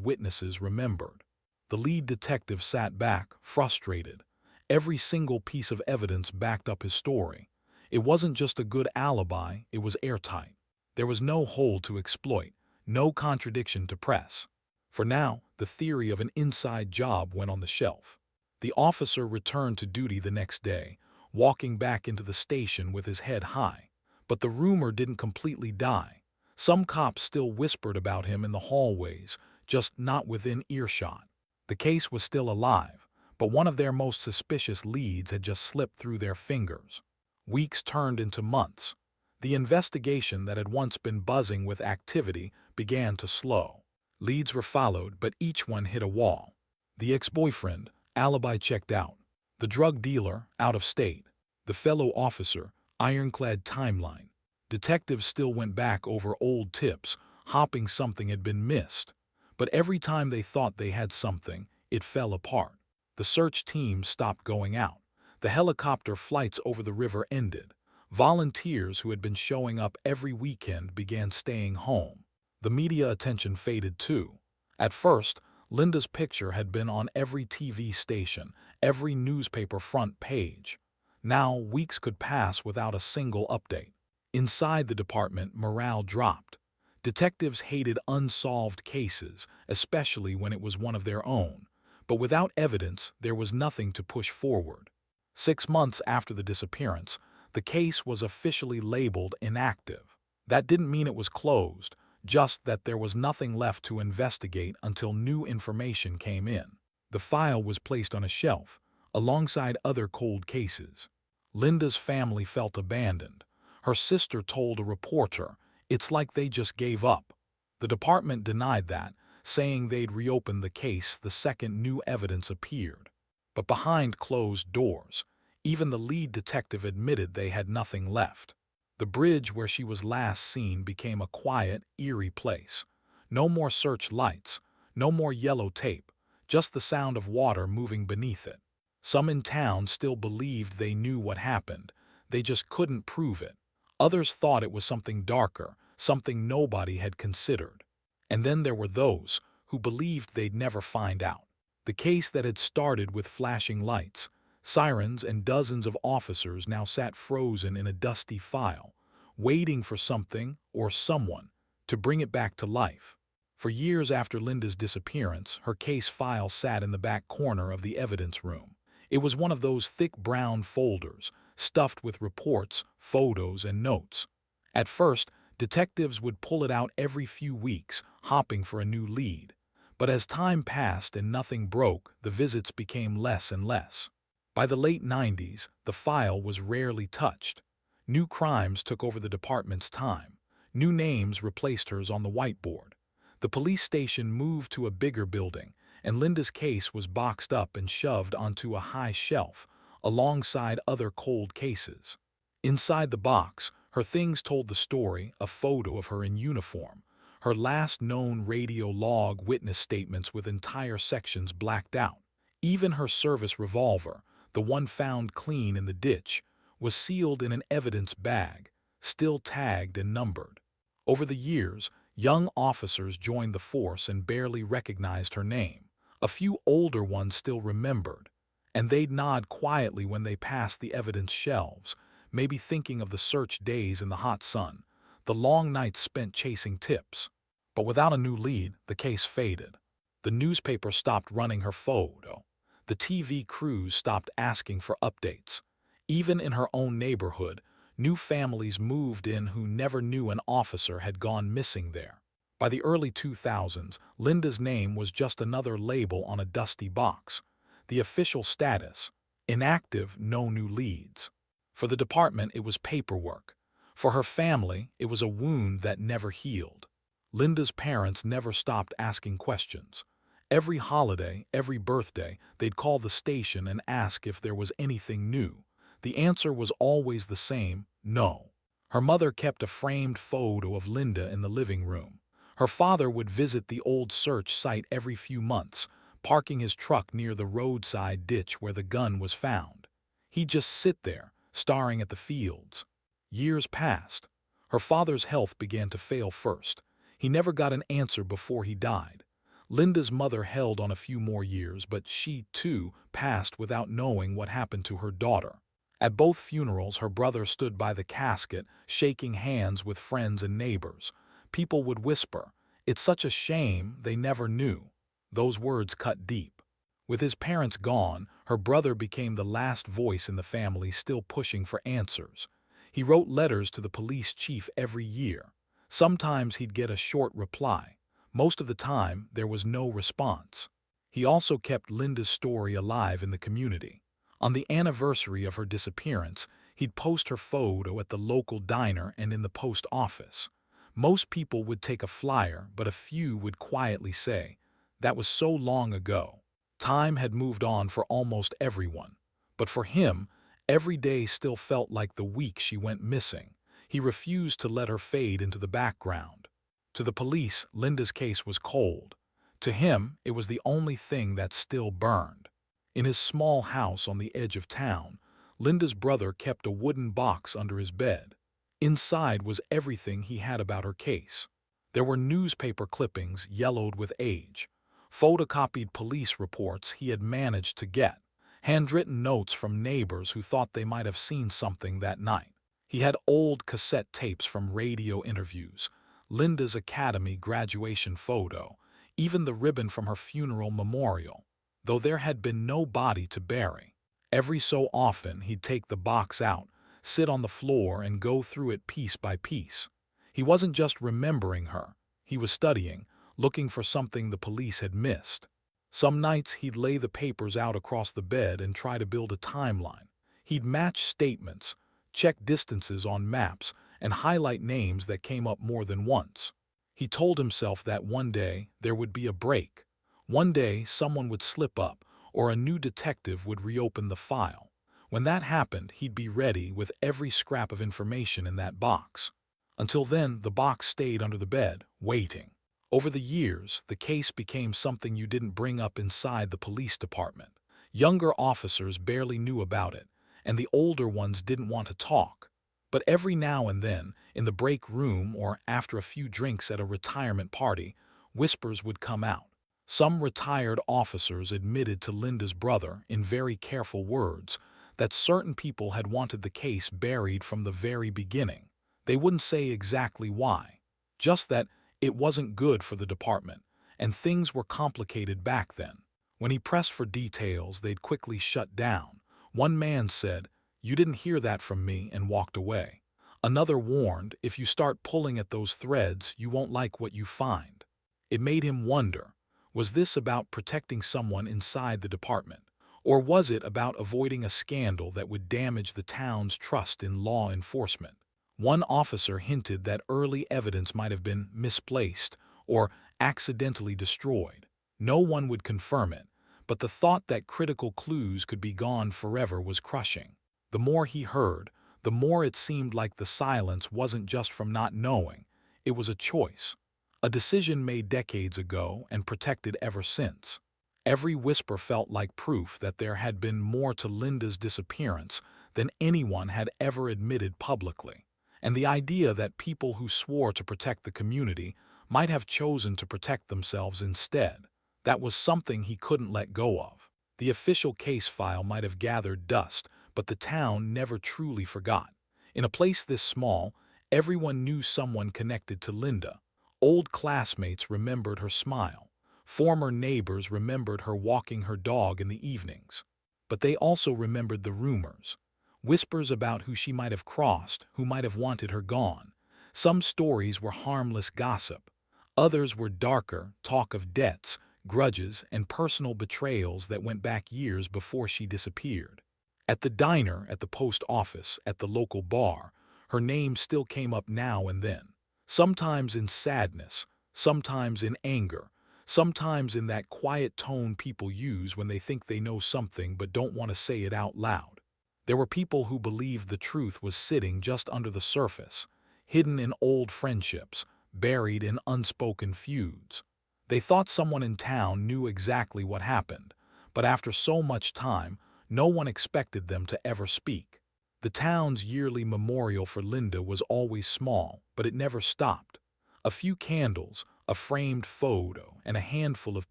witnesses remembered. The lead detective sat back, frustrated. Every single piece of evidence backed up his story. It wasn't just a good alibi, it was airtight. There was no hole to exploit, no contradiction to press. For now, the theory of an inside job went on the shelf. The officer returned to duty the next day, walking back into the station with his head high. But the rumor didn't completely die. Some cops still whispered about him in the hallways, just not within earshot. The case was still alive, but one of their most suspicious leads had just slipped through their fingers. Weeks turned into months. The investigation that had once been buzzing with activity began to slow. Leads were followed, but each one hit a wall. The ex-boyfriend, alibi checked out. The drug dealer, out of state. The fellow officer, ironclad timeline. Detectives still went back over old tips, hoping something had been missed. But every time they thought they had something, it fell apart. The search team stopped going out. The helicopter flights over the river ended. Volunteers who had been showing up every weekend began staying home. The media attention faded too. At first, Linda's picture had been on every TV station, every newspaper front page. Now, weeks could pass without a single update. Inside the department, morale dropped. Detectives hated unsolved cases, especially when it was one of their own. But without evidence, there was nothing to push forward. 6 months after the disappearance, the case was officially labeled inactive. That didn't mean it was closed, just that there was nothing left to investigate until new information came in. The file was placed on a shelf, alongside other cold cases. Linda's family felt abandoned. Her sister told a reporter, "It's like they just gave up." The department denied that, saying they'd reopen the case the second new evidence appeared. But behind closed doors, even the lead detective admitted they had nothing left. The bridge where she was last seen became a quiet, eerie place. No more search lights, no more yellow tape, just the sound of water moving beneath it. Some in town still believed they knew what happened. They just couldn't prove it. Others thought it was something darker, something nobody had considered. And then there were those who believed they'd never find out. The case that had started with flashing lights, sirens, and dozens of officers now sat frozen in a dusty file, waiting for something or someone to bring it back to life. For years after Linda's disappearance, her case file sat in the back corner of the evidence room. It was one of those thick brown folders, stuffed with reports, photos, and notes. At first, detectives would pull it out every few weeks, hopping for a new lead. But as time passed and nothing broke, the visits became less and less. By the late 90s, the file was rarely touched. New crimes took over the department's time. New names replaced hers on the whiteboard. The police station moved to a bigger building, and Linda's case was boxed up and shoved onto a high shelf, alongside other cold cases. Inside the box, her things told the story, a photo of her in uniform, her last known radio log, witness statements with entire sections blacked out. Even her service revolver, the one found clean in the ditch, was sealed in an evidence bag, still tagged and numbered. Over the years, young officers joined the force and barely recognized her name. A few older ones still remembered, and they'd nod quietly when they passed the evidence shelves, maybe thinking of the search days in the hot sun, the long nights spent chasing tips. But without a new lead, the case faded. The newspaper stopped running her photo. The TV crews stopped asking for updates. Even in her own neighborhood, new families moved in who never knew an officer had gone missing there. By the early 2000s, Linda's name was just another label on a dusty box. The official status: inactive, no new leads. For the department, it was paperwork. For her family, it was a wound that never healed. Linda's parents never stopped asking questions. Every holiday, every birthday, they'd call the station and ask if there was anything new. The answer was always the same: no. Her mother kept a framed photo of Linda in the living room. Her father would visit the old search site every few months, parking his truck near the roadside ditch where the gun was found. He'd just sit there, staring at the fields. Years passed. Her father's health began to fail first. He never got an answer before he died. Linda's mother held on a few more years, but she, too, passed without knowing what happened to her daughter. At both funerals, her brother stood by the casket, shaking hands with friends and neighbors. People would whisper, "It's such a shame they never knew." Those words cut deep. With his parents gone, her brother became the last voice in the family still pushing for answers. He wrote letters to the police chief every year. Sometimes he'd get a short reply. Most of the time, there was no response. He also kept Linda's story alive in the community. On the anniversary of her disappearance, he'd post her photo at the local diner and in the post office. Most people would take a flyer, but a few would quietly say, "That was so long ago." Time had moved on for almost everyone. But for him, every day still felt like the week she went missing. He refused to let her fade into the background. To the police, Linda's case was cold. To him, it was the only thing that still burned. In his small house on the edge of town, Linda's brother kept a wooden box under his bed. Inside was everything he had about her case. There were newspaper clippings yellowed with age, photocopied police reports he had managed to get, handwritten notes from neighbors who thought they might have seen something that night. He had old cassette tapes from radio interviews, Linda's academy graduation photo, even the ribbon from her funeral memorial, though there had been no body to bury. Every so often he'd take the box out, sit on the floor and go through it piece by piece. He wasn't just remembering her, he was studying, looking for something the police had missed. Some nights he'd lay the papers out across the bed and try to build a timeline. He'd match statements, check distances on maps, and highlight names that came up more than once. He told himself that one day there would be a break. One day someone would slip up, or a new detective would reopen the file. When that happened, he'd be ready with every scrap of information in that box. Until then, the box stayed under the bed, waiting. Over the years, the case became something you didn't bring up inside the police department. Younger officers barely knew about it, and the older ones didn't want to talk. But every now and then, in the break room or after a few drinks at a retirement party, whispers would come out. Some retired officers admitted to Linda's brother, in very careful words, that certain people had wanted the case buried from the very beginning. They wouldn't say exactly why, just that it wasn't good for the department, and things were complicated back then. When he pressed for details, they'd quickly shut down. One man said, "You didn't hear that from me," and walked away. Another warned, "If you start pulling at those threads, you won't like what you find." It made him wonder, was this about protecting someone inside the department? Or was it about avoiding a scandal that would damage the town's trust in law enforcement? One officer hinted that early evidence might have been misplaced or accidentally destroyed. No one would confirm it, but the thought that critical clues could be gone forever was crushing. The more he heard, the more it seemed like the silence wasn't just from not knowing, it was a choice. A decision made decades ago and protected ever since. Every whisper felt like proof that there had been more to Linda's disappearance than anyone had ever admitted publicly. And the idea that people who swore to protect the community might have chosen to protect themselves instead, that was something he couldn't let go of. The official case file might have gathered dust, but the town never truly forgot. In a place this small, everyone knew someone connected to Linda. Old classmates remembered her smile. Former neighbors remembered her walking her dog in the evenings. But they also remembered the rumors. Whispers about who she might have crossed, who might have wanted her gone. Some stories were harmless gossip. Others were darker, talk of debts, grudges, and personal betrayals that went back years before she disappeared. At the diner, at the post office, at the local bar, her name still came up now and then. Sometimes in sadness, sometimes in anger, sometimes in that quiet tone people use when they think they know something but don't want to say it out loud. There were people who believed the truth was sitting just under the surface, hidden in old friendships, buried in unspoken feuds. They thought someone in town knew exactly what happened, but after so much time, no one expected them to ever speak. The town's yearly memorial for Linda was always small, but it never stopped. A few candles, a framed photo, and a handful of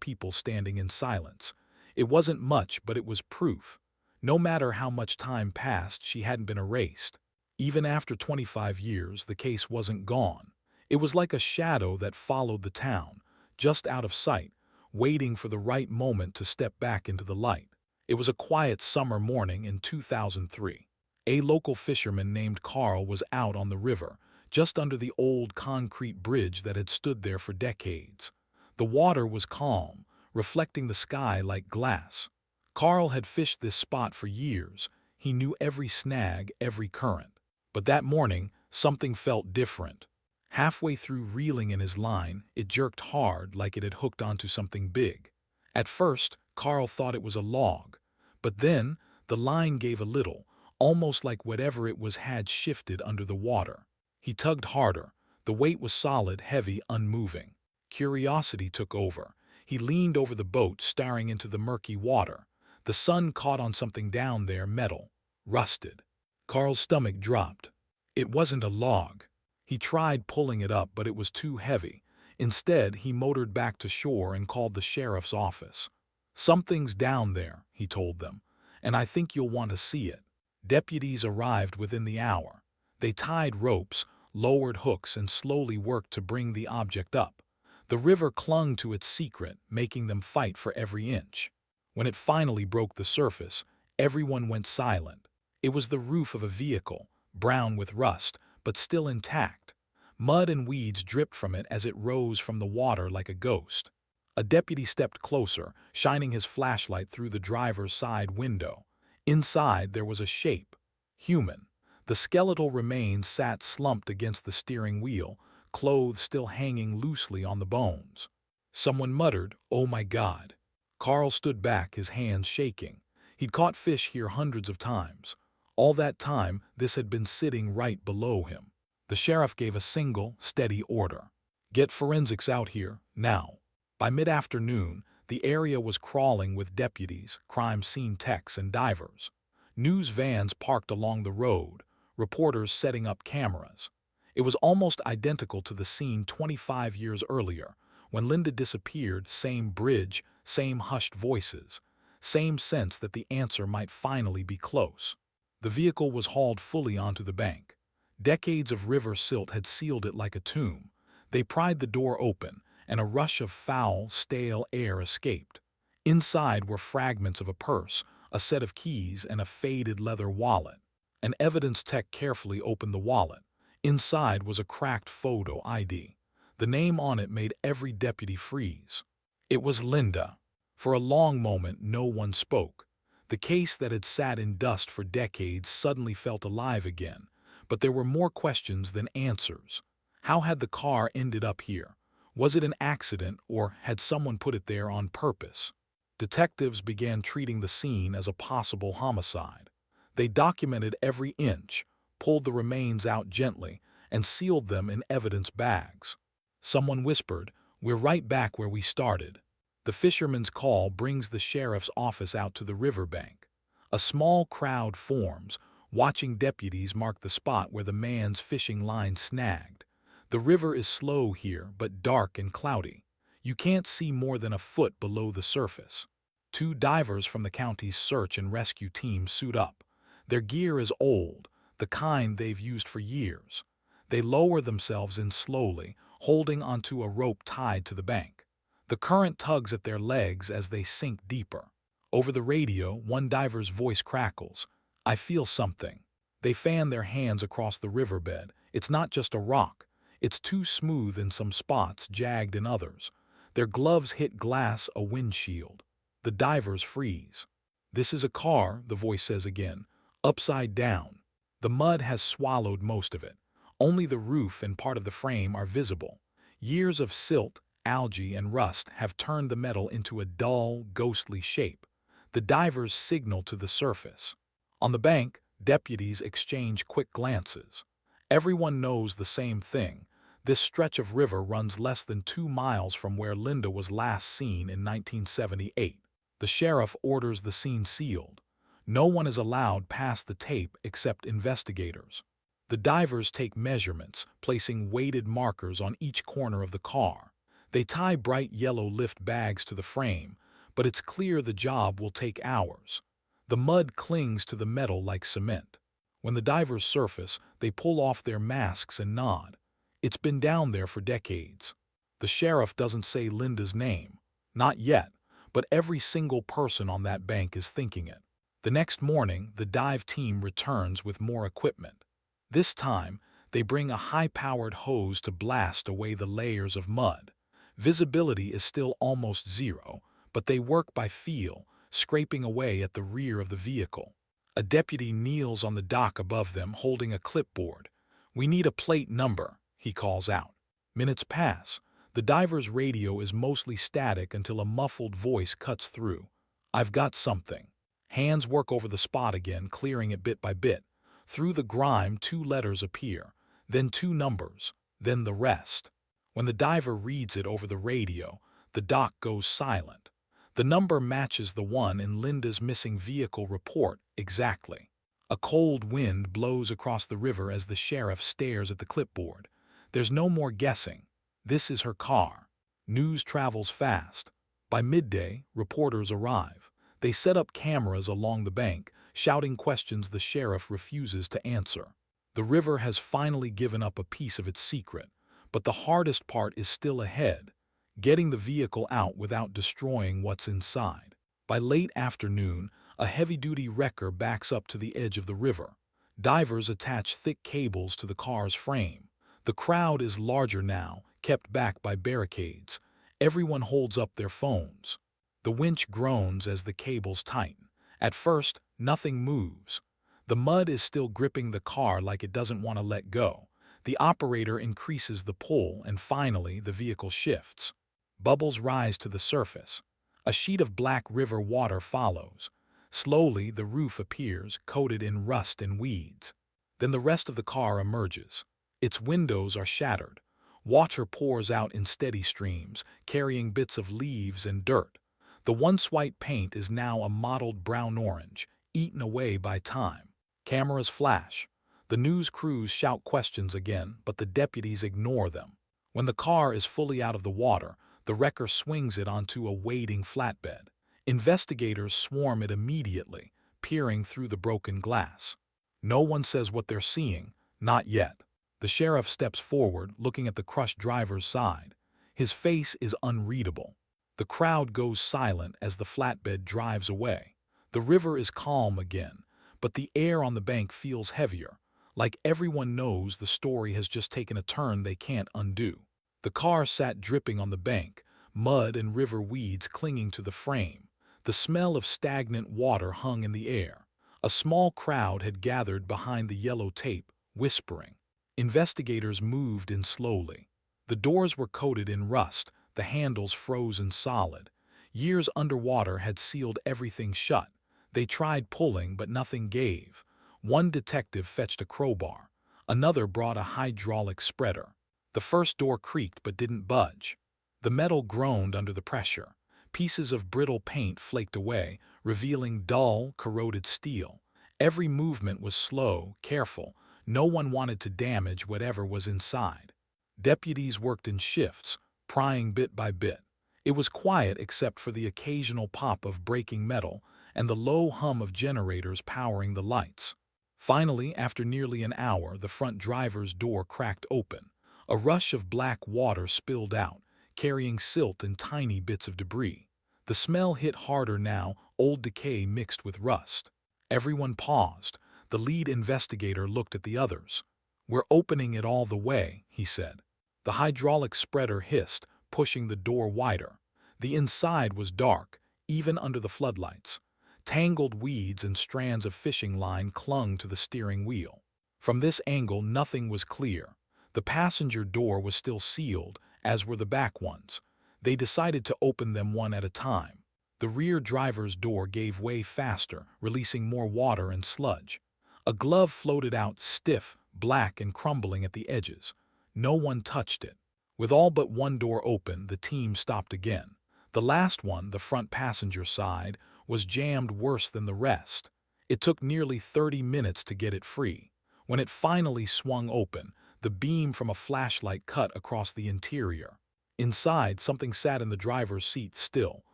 people standing in silence. It wasn't much, but it was proof. No matter how much time passed, she hadn't been erased. Even after 25 years, the case wasn't gone. It was like a shadow that followed the town, just out of sight, waiting for the right moment to step back into the light. It was a quiet summer morning in 2003. A local fisherman named Carl was out on the river, just under the old concrete bridge that had stood there for decades. The water was calm, reflecting the sky like glass. Carl had fished this spot for years. He knew every snag, every current. But that morning, something felt different. Halfway through reeling in his line, it jerked hard like it had hooked onto something big. At first, Carl thought it was a log. But then, the line gave a little, almost like whatever it was had shifted under the water. He tugged harder. The weight was solid, heavy, unmoving. Curiosity took over. He leaned over the boat, staring into the murky water. The sun caught on something down there, metal, rusted. Carl's stomach dropped. It wasn't a log. He tried pulling it up, but it was too heavy. Instead, he motored back to shore and called the sheriff's office. "Something's down there," he told them, "and I think you'll want to see it." Deputies arrived within the hour. They tied ropes, lowered hooks, and slowly worked to bring the object up. The river clung to its secret, making them fight for every inch. When it finally broke the surface, everyone went silent. It was the roof of a vehicle, brown with rust, but still intact. Mud and weeds dripped from it as it rose from the water like a ghost. A deputy stepped closer, shining his flashlight through the driver's side window. Inside there was a shape. Human. The skeletal remains sat slumped against the steering wheel, clothes still hanging loosely on the bones. Someone muttered, "Oh my God." Carl stood back, his hands shaking. He'd caught fish here hundreds of times. All that time, this had been sitting right below him. The sheriff gave a single, steady order. "Get forensics out here, now." By mid-afternoon, the area was crawling with deputies, crime scene techs, and divers. News vans parked along the road, reporters setting up cameras. It was almost identical to the scene 25 years earlier, when Linda disappeared. Same bridge, same hushed voices, same sense that the answer might finally be close. The vehicle was hauled fully onto the bank. Decades of river silt had sealed it like a tomb. They pried the door open, and a rush of foul, stale air escaped. Inside were fragments of a purse, a set of keys, and a faded leather wallet. An evidence tech carefully opened the wallet. Inside was a cracked photo ID. The name on it made every deputy freeze. It was Linda. For a long moment, no one spoke. The case that had sat in dust for decades suddenly felt alive again. But there were more questions than answers. How had the car ended up here? Was it an accident, or had someone put it there on purpose? Detectives began treating the scene as a possible homicide. They documented every inch, pulled the remains out gently, and sealed them in evidence bags. Someone whispered, "We're right back where we started." The fisherman's call brings the sheriff's office out to the riverbank. A small crowd forms, watching deputies mark the spot where the man's fishing line snagged. The river is slow here, but dark and cloudy. You can't see more than a foot below the surface. Two divers from the county's search and rescue team suit up. Their gear is old, the kind they've used for years. They lower themselves in slowly, holding onto a rope tied to the bank. The current tugs at their legs as they sink deeper. Over the radio, one diver's voice crackles. "I feel something." They fan their hands across the riverbed. It's not just a rock. It's too smooth in some spots, jagged in others. Their gloves hit glass, a windshield. The divers freeze. "This is a car," the voice says again, "upside down. The mud has swallowed most of it. Only the roof and part of the frame are visible. Years of silt, algae, and rust have turned the metal into a dull, ghostly shape." The divers signal to the surface. On the bank, deputies exchange quick glances. Everyone knows the same thing. This stretch of river runs less than 2 miles from where Linda was last seen in 1978. The sheriff orders the scene sealed. No one is allowed past the tape except investigators. The divers take measurements, placing weighted markers on each corner of the car. They tie bright yellow lift bags to the frame, but it's clear the job will take hours. The mud clings to the metal like cement. When the divers surface, they pull off their masks and nod. It's been down there for decades. The sheriff doesn't say Linda's name. Not yet, but every single person on that bank is thinking it. The next morning, the dive team returns with more equipment. This time, they bring a high-powered hose to blast away the layers of mud. Visibility is still almost zero, but they work by feel, scraping away at the rear of the vehicle. A deputy kneels on the dock above them, holding a clipboard. "We need a plate number," he calls out. Minutes pass. The diver's radio is mostly static until a muffled voice cuts through. "I've got something." Hands work over the spot again, clearing it bit by bit. Through the grime, 2 letters appear, then 2 numbers, then the rest. When the diver reads it over the radio, the dock goes silent. The number matches the one in Linda's missing vehicle report exactly. A cold wind blows across the river as the sheriff stares at the clipboard. There's no more guessing. This is her car. News travels fast. By midday, reporters arrive. They set up cameras along the bank, shouting questions the sheriff refuses to answer. The river has finally given up a piece of its secret, but the hardest part is still ahead, getting the vehicle out without destroying what's inside. By late afternoon, a heavy-duty wrecker backs up to the edge of the river. Divers attach thick cables to the car's frame. The crowd is larger now, kept back by barricades. Everyone holds up their phones. The winch groans as the cables tighten. At first, nothing moves. The mud is still gripping the car like it doesn't want to let go. The operator increases the pull, and finally the vehicle shifts. Bubbles rise to the surface. A sheet of black river water follows. Slowly, the roof appears, coated in rust and weeds. Then the rest of the car emerges. Its windows are shattered. Water pours out in steady streams, carrying bits of leaves and dirt. The once white paint is now a mottled brown-orange, eaten away by time. Cameras flash. The news crews shout questions again, but the deputies ignore them. When the car is fully out of the water, the wrecker swings it onto a waiting flatbed. Investigators swarm it immediately, peering through the broken glass. No one says what they're seeing, not yet. The sheriff steps forward, looking at the crushed driver's side. His face is unreadable. The crowd goes silent as the flatbed drives away. The river is calm again, but the air on the bank feels heavier, like everyone knows the story has just taken a turn they can't undo. The car sat dripping on the bank, mud and river weeds clinging to the frame. The smell of stagnant water hung in the air. A small crowd had gathered behind the yellow tape, whispering. Investigators moved in slowly. The doors were coated in rust, the handles frozen solid. Years underwater had sealed everything shut. They tried pulling, but nothing gave. One detective fetched a crowbar. Another brought a hydraulic spreader. The first door creaked but didn't budge. The metal groaned under the pressure. Pieces of brittle paint flaked away, revealing dull, corroded steel. Every movement was slow, careful. No one wanted to damage whatever was inside. Deputies worked in shifts, prying bit by bit. It was quiet except for the occasional pop of breaking metal and the low hum of generators powering the lights. Finally, after nearly an hour, the front driver's door cracked open. A rush of black water spilled out, carrying silt and tiny bits of debris. The smell hit harder now, old decay mixed with rust. Everyone paused. The lead investigator looked at the others. "We're opening it all the way," he said. The hydraulic spreader hissed, pushing the door wider. The inside was dark, even under the floodlights. Tangled weeds and strands of fishing line clung to the steering wheel. From this angle, nothing was clear. The passenger door was still sealed, as were the back ones. They decided to open them one at a time. The rear driver's door gave way faster, releasing more water and sludge. A glove floated out, stiff, black, and crumbling at the edges. No one touched it. With all but one door open, the team stopped again. The last one, the front passenger side, was jammed worse than the rest. It took nearly 30 minutes to get it free. When it finally swung open, the beam from a flashlight cut across the interior. Inside, something sat in the driver's seat still,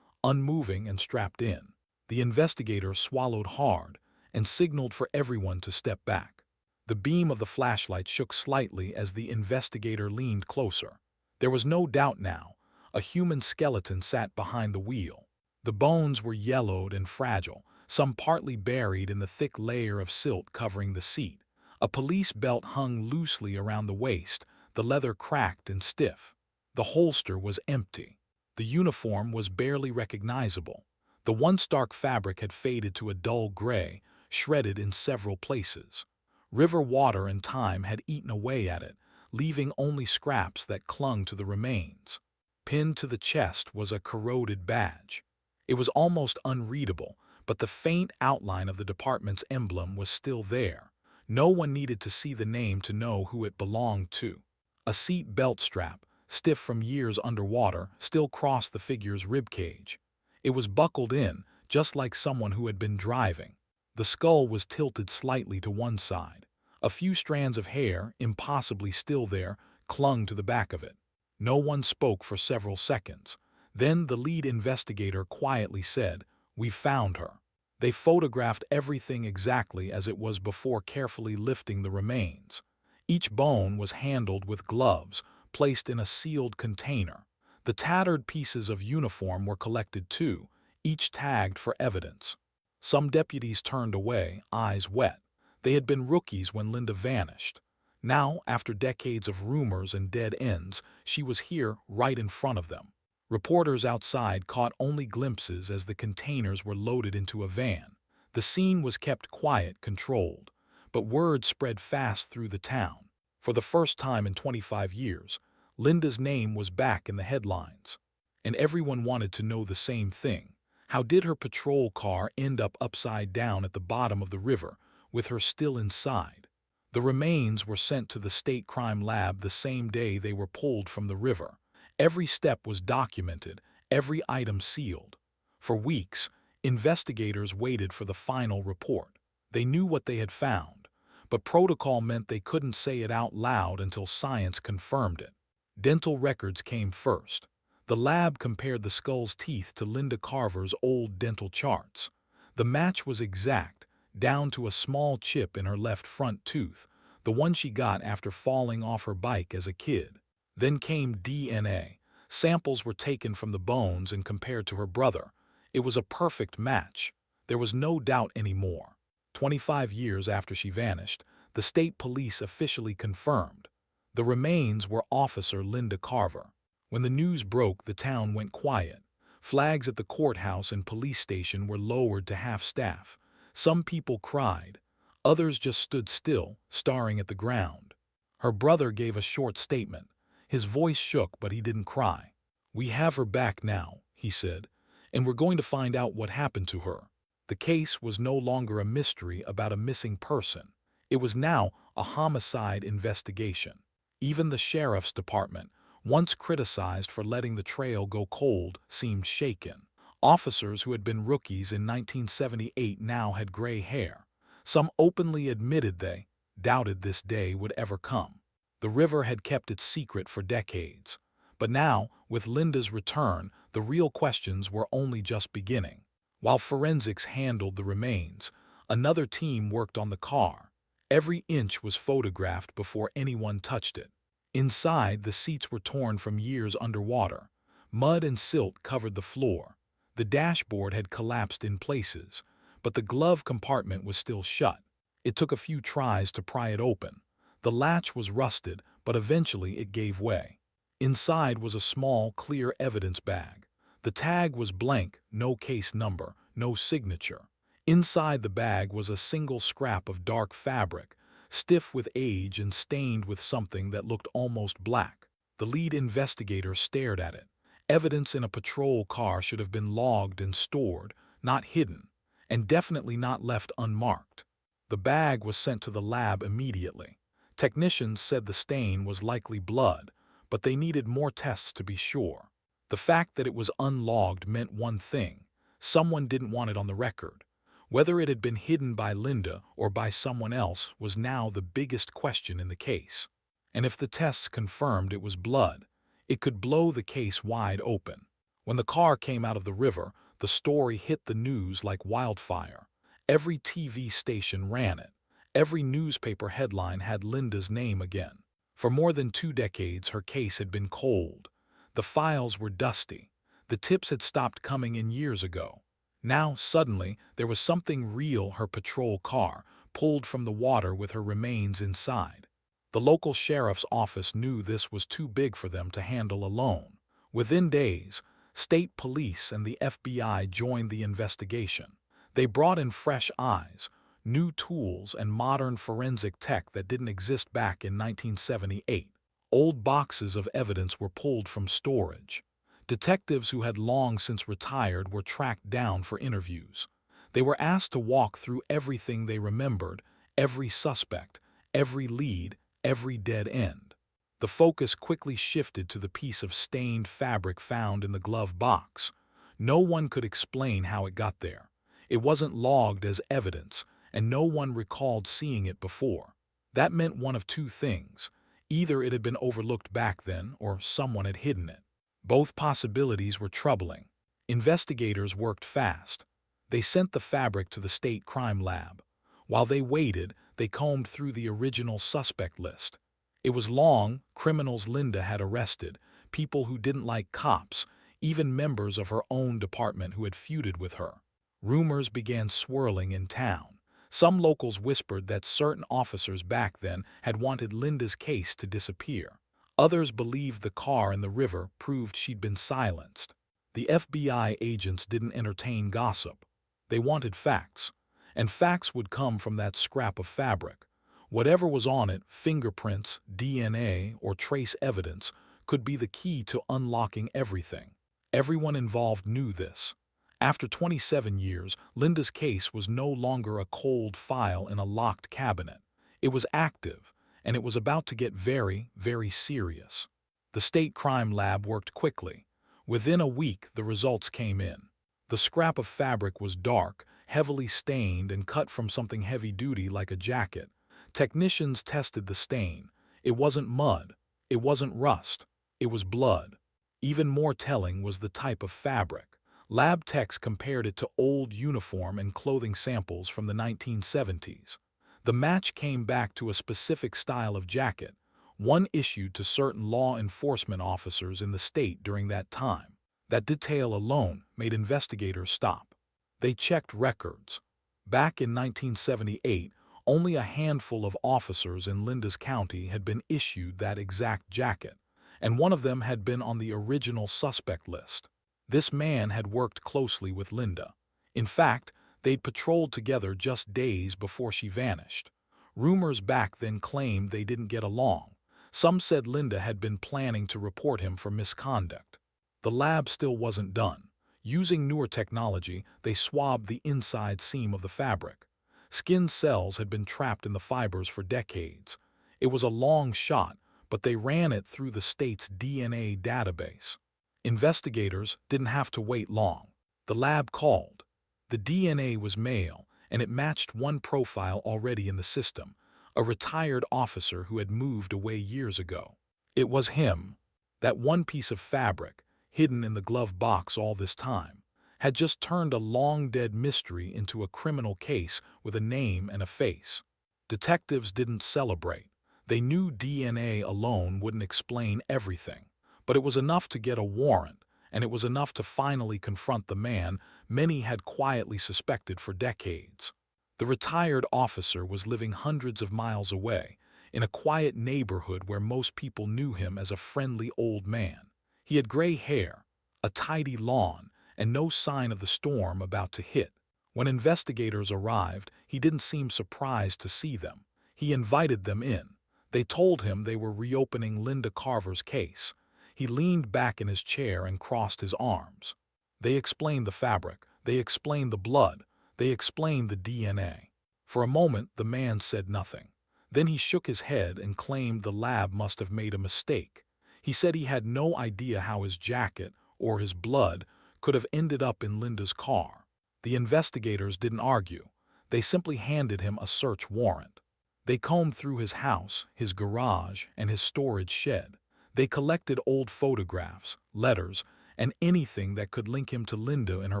unmoving and strapped in. The investigator swallowed hard and signaled for everyone to step back. The beam of the flashlight shook slightly as the investigator leaned closer. There was no doubt now. A human skeleton sat behind the wheel. The bones were yellowed and fragile, some partly buried in the thick layer of silt covering the seat. A police belt hung loosely around the waist, the leather cracked and stiff. The holster was empty. The uniform was barely recognizable. The once dark fabric had faded to a dull gray, shredded in several places. River water and time had eaten away at it, leaving only scraps that clung to the remains. Pinned to the chest was a corroded badge. It was almost unreadable, but the faint outline of the department's emblem was still there. No one needed to see the name to know who it belonged to. A seat belt strap, stiff from years underwater, still crossed the figure's ribcage. It was buckled in, just like someone who had been driving. The skull was tilted slightly to one side. A few strands of hair, impossibly still there, clung to the back of it. No one spoke for several seconds. Then the lead investigator quietly said, "We found her." They photographed everything exactly as it was before, carefully lifting the remains. Each bone was handled with gloves, placed in a sealed container. The tattered pieces of uniform were collected too, each tagged for evidence. Some deputies turned away, eyes wet. They had been rookies when Linda vanished. Now, after decades of rumors and dead ends, she was here right in front of them. Reporters outside caught only glimpses as the containers were loaded into a van. The scene was kept quiet, controlled, but word spread fast through the town. For the first time in 25 years, Linda's name was back in the headlines. And everyone wanted to know the same thing. How did her patrol car end up upside down at the bottom of the river, with her still inside? The remains were sent to the state crime lab the same day they were pulled from the river. Every step was documented, every item sealed. For weeks, investigators waited for the final report. They knew what they had found, but protocol meant they couldn't say it out loud until science confirmed it. Dental records came first. The lab compared the skull's teeth to Linda Carver's old dental charts. The match was exact, down to a small chip in her left front tooth, the one she got after falling off her bike as a kid. Then came DNA. Samples were taken from the bones and compared to her brother. It was a perfect match. There was no doubt anymore. 25 years after she vanished, the state police officially confirmed. The remains were Officer Linda Carver. When the news broke, the town went quiet. Flags at the courthouse and police station were lowered to half-staff. Some people cried. Others just stood still, staring at the ground. Her brother gave a short statement. His voice shook, but he didn't cry. "We have her back now," he said, "and we're going to find out what happened to her." The case was no longer a mystery about a missing person. It was now a homicide investigation. Even the sheriff's department, once criticized for letting the trail go cold, seemed shaken. Officers who had been rookies in 1978 now had gray hair. Some openly admitted they doubted this day would ever come. The river had kept its secret for decades. But now, with Linda's return, the real questions were only just beginning. While forensics handled the remains, another team worked on the car. Every inch was photographed before anyone touched it. Inside, the seats were torn from years underwater. Mud and silt covered the floor. The dashboard had collapsed in places, but the glove compartment was still shut. It took a few tries to pry it open. The latch was rusted, but eventually it gave way. Inside was a small, clear evidence bag. The tag was blank, no case number, no signature. Inside the bag was a single scrap of dark fabric, stiff with age and stained with something that looked almost black. The lead investigator stared at it. Evidence in a patrol car should have been logged and stored, not hidden, and definitely not left unmarked. The bag was sent to the lab immediately. Technicians said the stain was likely blood, but they needed more tests to be sure. The fact that it was unlogged meant one thing: someone didn't want it on the record. Whether it had been hidden by Linda or by someone else was now the biggest question in the case. And if the tests confirmed it was blood, it could blow the case wide open. When the car came out of the river, the story hit the news like wildfire. Every TV station ran it. Every newspaper headline had Linda's name again. For more than 2 decades, her case had been cold. The files were dusty. The tips had stopped coming in years ago. Now, suddenly, there was something real: her patrol car, pulled from the water with her remains inside. The local sheriff's office knew this was too big for them to handle alone. Within days, state police and the FBI joined the investigation. They brought in fresh eyes, new tools, and modern forensic tech that didn't exist back in 1978. Old boxes of evidence were pulled from storage. Detectives who had long since retired were tracked down for interviews. They were asked to walk through everything they remembered: every suspect, every lead, every dead end. The focus quickly shifted to the piece of stained fabric found in the glove box. No one could explain how it got there. It wasn't logged as evidence, and no one recalled seeing it before. That meant one of two things: either it had been overlooked back then, or someone had hidden it. Both possibilities were troubling. Investigators worked fast. They sent the fabric to the state crime lab. While they waited, they combed through the original suspect list. It was long: criminals Linda had arrested, people who didn't like cops, even members of her own department who had feuded with her. Rumors began swirling in town. Some locals whispered that certain officers back then had wanted Linda's case to disappear. Others believed the car in the river proved she'd been silenced. The FBI agents didn't entertain gossip. They wanted facts. And facts would come from that scrap of fabric. Whatever was on it, fingerprints, DNA, or trace evidence, could be the key to unlocking everything. Everyone involved knew this. After 27 years, Linda's case was no longer a cold file in a locked cabinet. It was active, and it was about to get very, very serious. The state crime lab worked quickly. Within a week, the results came in. The scrap of fabric was dark, heavily stained, and cut from something heavy-duty like a jacket. Technicians tested the stain. It wasn't mud. It wasn't rust. It was blood. Even more telling was the type of fabric. Lab techs compared it to old uniform and clothing samples from the 1970s. The match came back to a specific style of jacket, one issued to certain law enforcement officers in the state during that time. That detail alone made investigators stop. They checked records. Back in 1978, only a handful of officers in Linda's county had been issued that exact jacket, and one of them had been on the original suspect list. This man had worked closely with Linda. In fact, they'd patrolled together just days before she vanished. Rumors back then claimed they didn't get along. Some said Linda had been planning to report him for misconduct. The lab still wasn't done. Using newer technology, they swabbed the inside seam of the fabric. Skin cells had been trapped in the fibers for decades. It was a long shot, but they ran it through the state's DNA database. Investigators didn't have to wait long. The lab called. The DNA was male, and it matched one profile already in the system, a retired officer who had moved away years ago. It was him. That one piece of fabric, hidden in the glove box all this time, had just turned a long-dead mystery into a criminal case with a name and a face. Detectives didn't celebrate. They knew DNA alone wouldn't explain everything, but it was enough to get a warrant, and it was enough to finally confront the man many had quietly suspected for decades. The retired officer was living hundreds of miles away, in a quiet neighborhood where most people knew him as a friendly old man. He had gray hair, a tidy lawn, and no sign of the storm about to hit. When investigators arrived, he didn't seem surprised to see them. He invited them in. They told him they were reopening Linda Carver's case. He leaned back in his chair and crossed his arms. They explained the fabric. They explained the blood. They explained the DNA. For a moment, the man said nothing. Then he shook his head and claimed the lab must have made a mistake. He said he had no idea how his jacket, or his blood, could have ended up in Linda's car. The investigators didn't argue. They simply handed him a search warrant. They combed through his house, his garage, and his storage shed. They collected old photographs, letters, and anything that could link him to Linda in her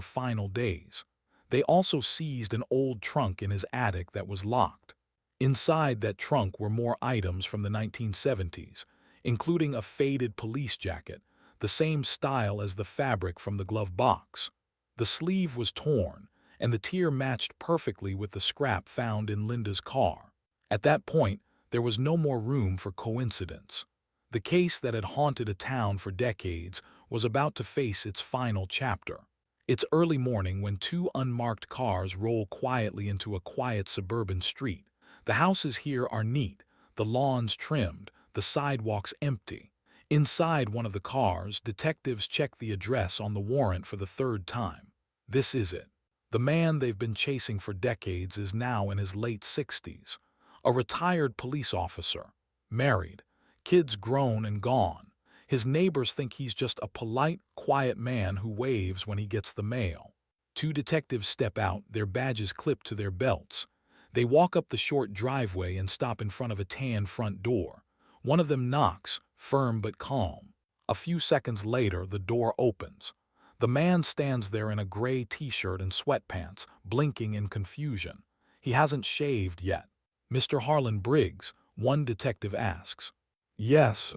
final days. They also seized an old trunk in his attic that was locked. Inside that trunk were more items from the 1970s, including a faded police jacket, the same style as the fabric from the glove box. The sleeve was torn, and the tear matched perfectly with the scrap found in Linda's car. At that point, there was no more room for coincidence. The case that had haunted a town for decades was about to face its final chapter. It's early morning when two unmarked cars roll quietly into a quiet suburban street. The houses here are neat, the lawns trimmed, the sidewalks empty. Inside one of the cars, detectives check the address on the warrant for the third time. This is it. The man they've been chasing for decades is now in his late 60s. A retired police officer, married, kids grown and gone. His neighbors think he's just a polite, quiet man who waves when he gets the mail. Two detectives step out, their badges clipped to their belts. They walk up the short driveway and stop in front of a tan front door. One of them knocks, firm but calm. A few seconds later, the door opens. The man stands there in a gray t-shirt and sweatpants, blinking in confusion. He hasn't shaved yet. "Mr. Harlan Briggs?" one detective asks. "Yes.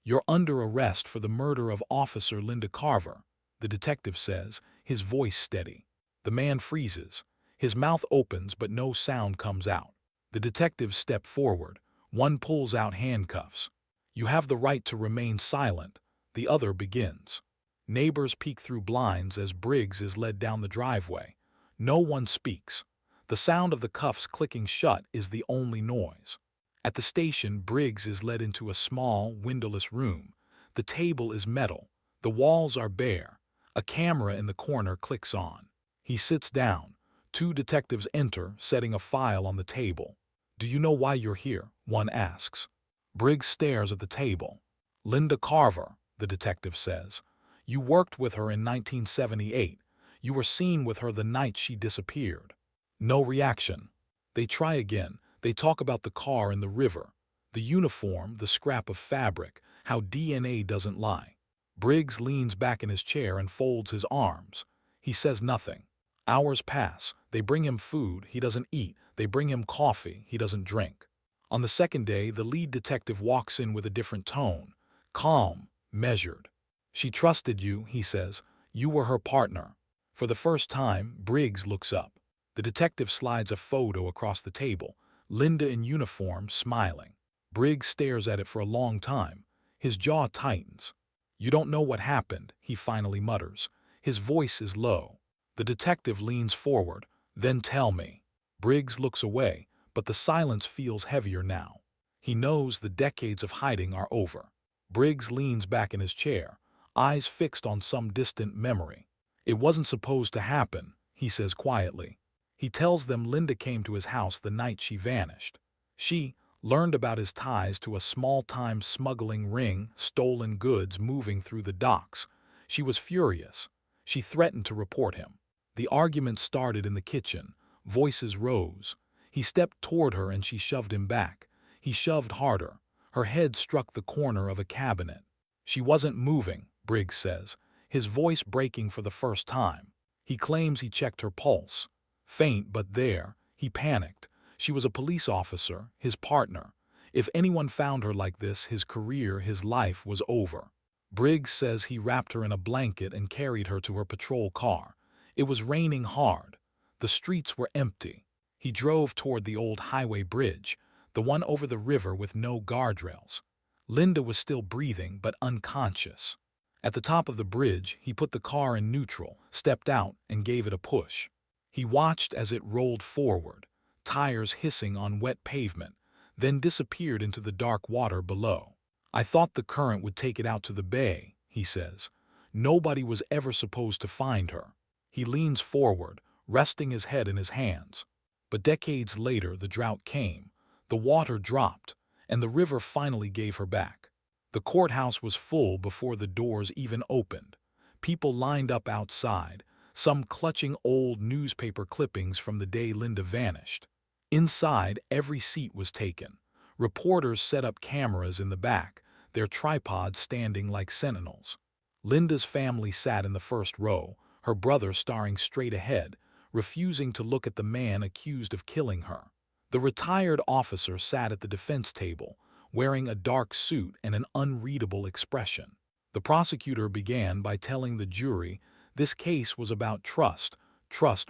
You're under arrest for the murder of Officer Linda Carver," the detective says, his voice steady. The man freezes. His mouth opens but no sound comes out. The detectives step forward. One pulls out handcuffs. "You have the right to remain silent," the other begins. Neighbors peek through blinds as Briggs is led down the driveway. No one speaks. The sound of the cuffs clicking shut is the only noise. At the station, Briggs is led into a small, windowless room. The table is metal. The walls are bare. A camera in the corner clicks on. He sits down. Two detectives enter, setting a file on the table. "Do you know why you're here?" one asks. Briggs stares at the table. "Linda Carver," the detective says. "You worked with her in 1978. You were seen with her the night she disappeared." No reaction. They try again. They talk about the car in the river, the uniform, the scrap of fabric, how DNA doesn't lie. Briggs leans back in his chair and folds his arms. He says nothing. Hours pass. They bring him food. He doesn't eat. They bring him coffee. He doesn't drink. On the second day, the lead detective walks in with a different tone. Calm, measured. "She trusted you," he says. "You were her partner." For the first time, Briggs looks up. The detective slides a photo across the table. Linda in uniform, smiling. Briggs stares at it for a long time. His jaw tightens. "You don't know what happened," he finally mutters. His voice is low. The detective leans forward. "Then tell me." Briggs looks away, but the silence feels heavier now. He knows the decades of hiding are over. Briggs leans back in his chair, eyes fixed on some distant memory. "It wasn't supposed to happen," he says quietly. He tells them Linda came to his house the night she vanished. She, learned about his ties to a small-time smuggling ring, stolen goods moving through the docks. She was furious. She threatened to report him. The argument started in the kitchen. Voices rose. He stepped toward her and she shoved him back. He shoved harder. Her head struck the corner of a cabinet. She wasn't moving, Briggs says, his voice breaking for the first time. He claims he checked her pulse. Faint, but there. He panicked. She was a police officer, his partner. If anyone found her like this, his career, his life was over. Briggs says he wrapped her in a blanket and carried her to her patrol car. It was raining hard. The streets were empty. He drove toward the old highway bridge, the one over the river with no guardrails. Linda was still breathing, but unconscious. At the top of the bridge, he put the car in neutral, stepped out, and gave it a push. He watched as it rolled forward, tires hissing on wet pavement, then disappeared into the dark water below. I thought the current would take it out to the bay, he says. Nobody was ever supposed to find her. He leans forward, resting his head in his hands. But decades later, the drought came. The water dropped, and the river finally gave her back. The courthouse was full before the doors even opened. People lined up outside, some clutching old newspaper clippings from the day Linda vanished. Inside, every seat was taken. Reporters set up cameras in the back, their tripods standing like sentinels. Linda's family sat in the first row, her brother staring straight ahead, refusing to look at the man accused of killing her. The retired officer sat at the defense table, wearing a dark suit and an unreadable expression. The prosecutor began by telling the jury this case was about trust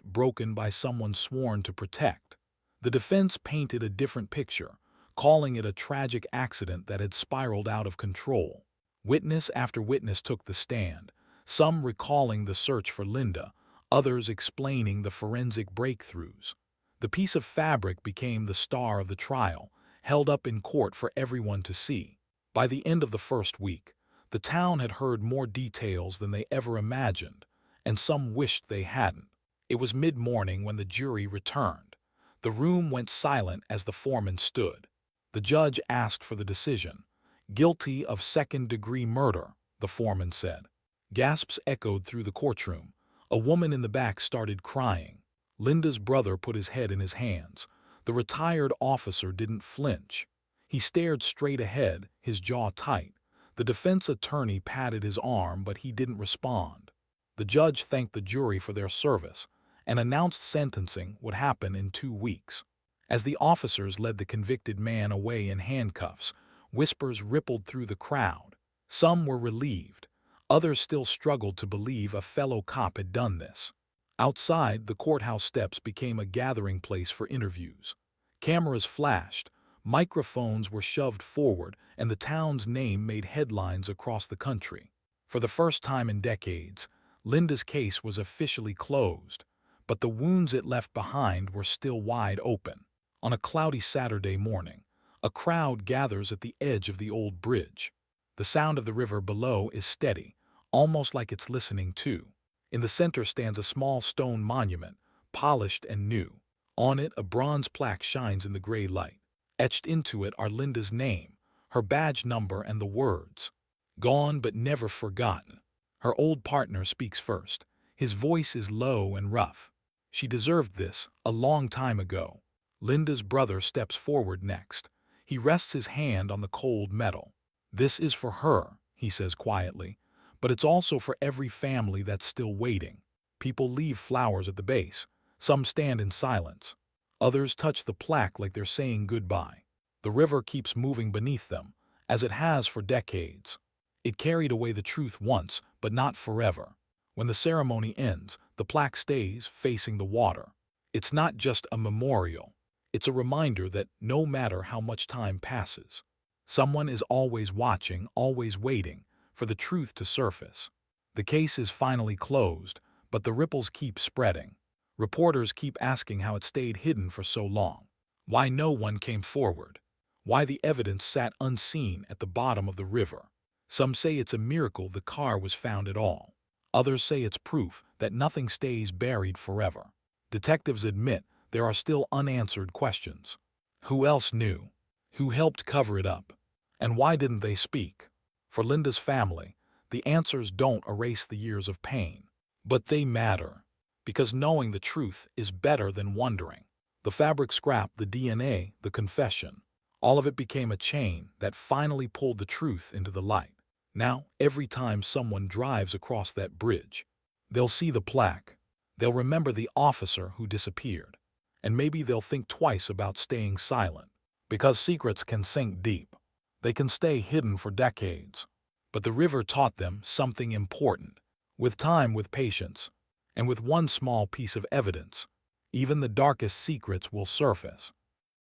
broken by someone sworn to protect. The defense painted a different picture, calling it a tragic accident that had spiraled out of control. Witness after witness took the stand, some recalling the search for Linda, others explaining the forensic breakthroughs. The piece of fabric became the star of the trial, held up in court for everyone to see. By the end of the first week, the town had heard more details than they ever imagined, and some wished they hadn't. It was mid-morning when the jury returned. The room went silent as the foreman stood. The judge asked for the decision. "Guilty of second-degree murder," the foreman said. Gasps echoed through the courtroom. A woman in the back started crying. Linda's brother put his head in his hands. The retired officer didn't flinch. He stared straight ahead, his jaw tight. The defense attorney patted his arm, but he didn't respond. The judge thanked the jury for their service and announced sentencing would happen in 2 weeks. As the officers led the convicted man away in handcuffs, whispers rippled through the crowd. Some were relieved. Others still struggled to believe a fellow cop had done this. Outside, the courthouse steps became a gathering place for interviews. Cameras flashed, microphones were shoved forward, and the town's name made headlines across the country. For the first time in decades, Linda's case was officially closed, but the wounds it left behind were still wide open. On a cloudy Saturday morning, a crowd gathers at the edge of the old bridge. The sound of the river below is steady, almost like it's listening too. In the center stands a small stone monument, polished and new. On it, a bronze plaque shines in the gray light. Etched into it are Linda's name, her badge number, and the words, "Gone but never forgotten." Her old partner speaks first. His voice is low and rough. "She deserved this, a long time ago." Linda's brother steps forward next. He rests his hand on the cold metal. "This is for her," he says quietly, "but it's also for every family that's still waiting." People leave flowers at the base. Some stand in silence. Others touch the plaque like they're saying goodbye. The river keeps moving beneath them, as it has for decades. It carried away the truth once, but not forever. When the ceremony ends, the plaque stays facing the water. It's not just a memorial. It's a reminder that no matter how much time passes, someone is always watching, always waiting for the truth to surface. The case is finally closed, but the ripples keep spreading. Reporters keep asking how it stayed hidden for so long. Why no one came forward. Why the evidence sat unseen at the bottom of the river. Some say it's a miracle the car was found at all. Others say it's proof that nothing stays buried forever. Detectives admit there are still unanswered questions. Who else knew? Who helped cover it up? And why didn't they speak? For Linda's family, the answers don't erase the years of pain. But they matter, because knowing the truth is better than wondering. The fabric scrap, the DNA, the confession, all of it became a chain that finally pulled the truth into the light. Now, every time someone drives across that bridge, they'll see the plaque. They'll remember the officer who disappeared. And maybe they'll think twice about staying silent, because secrets can sink deep. They can stay hidden for decades. But the river taught them something important. With time, with patience, and with one small piece of evidence, even the darkest secrets will surface.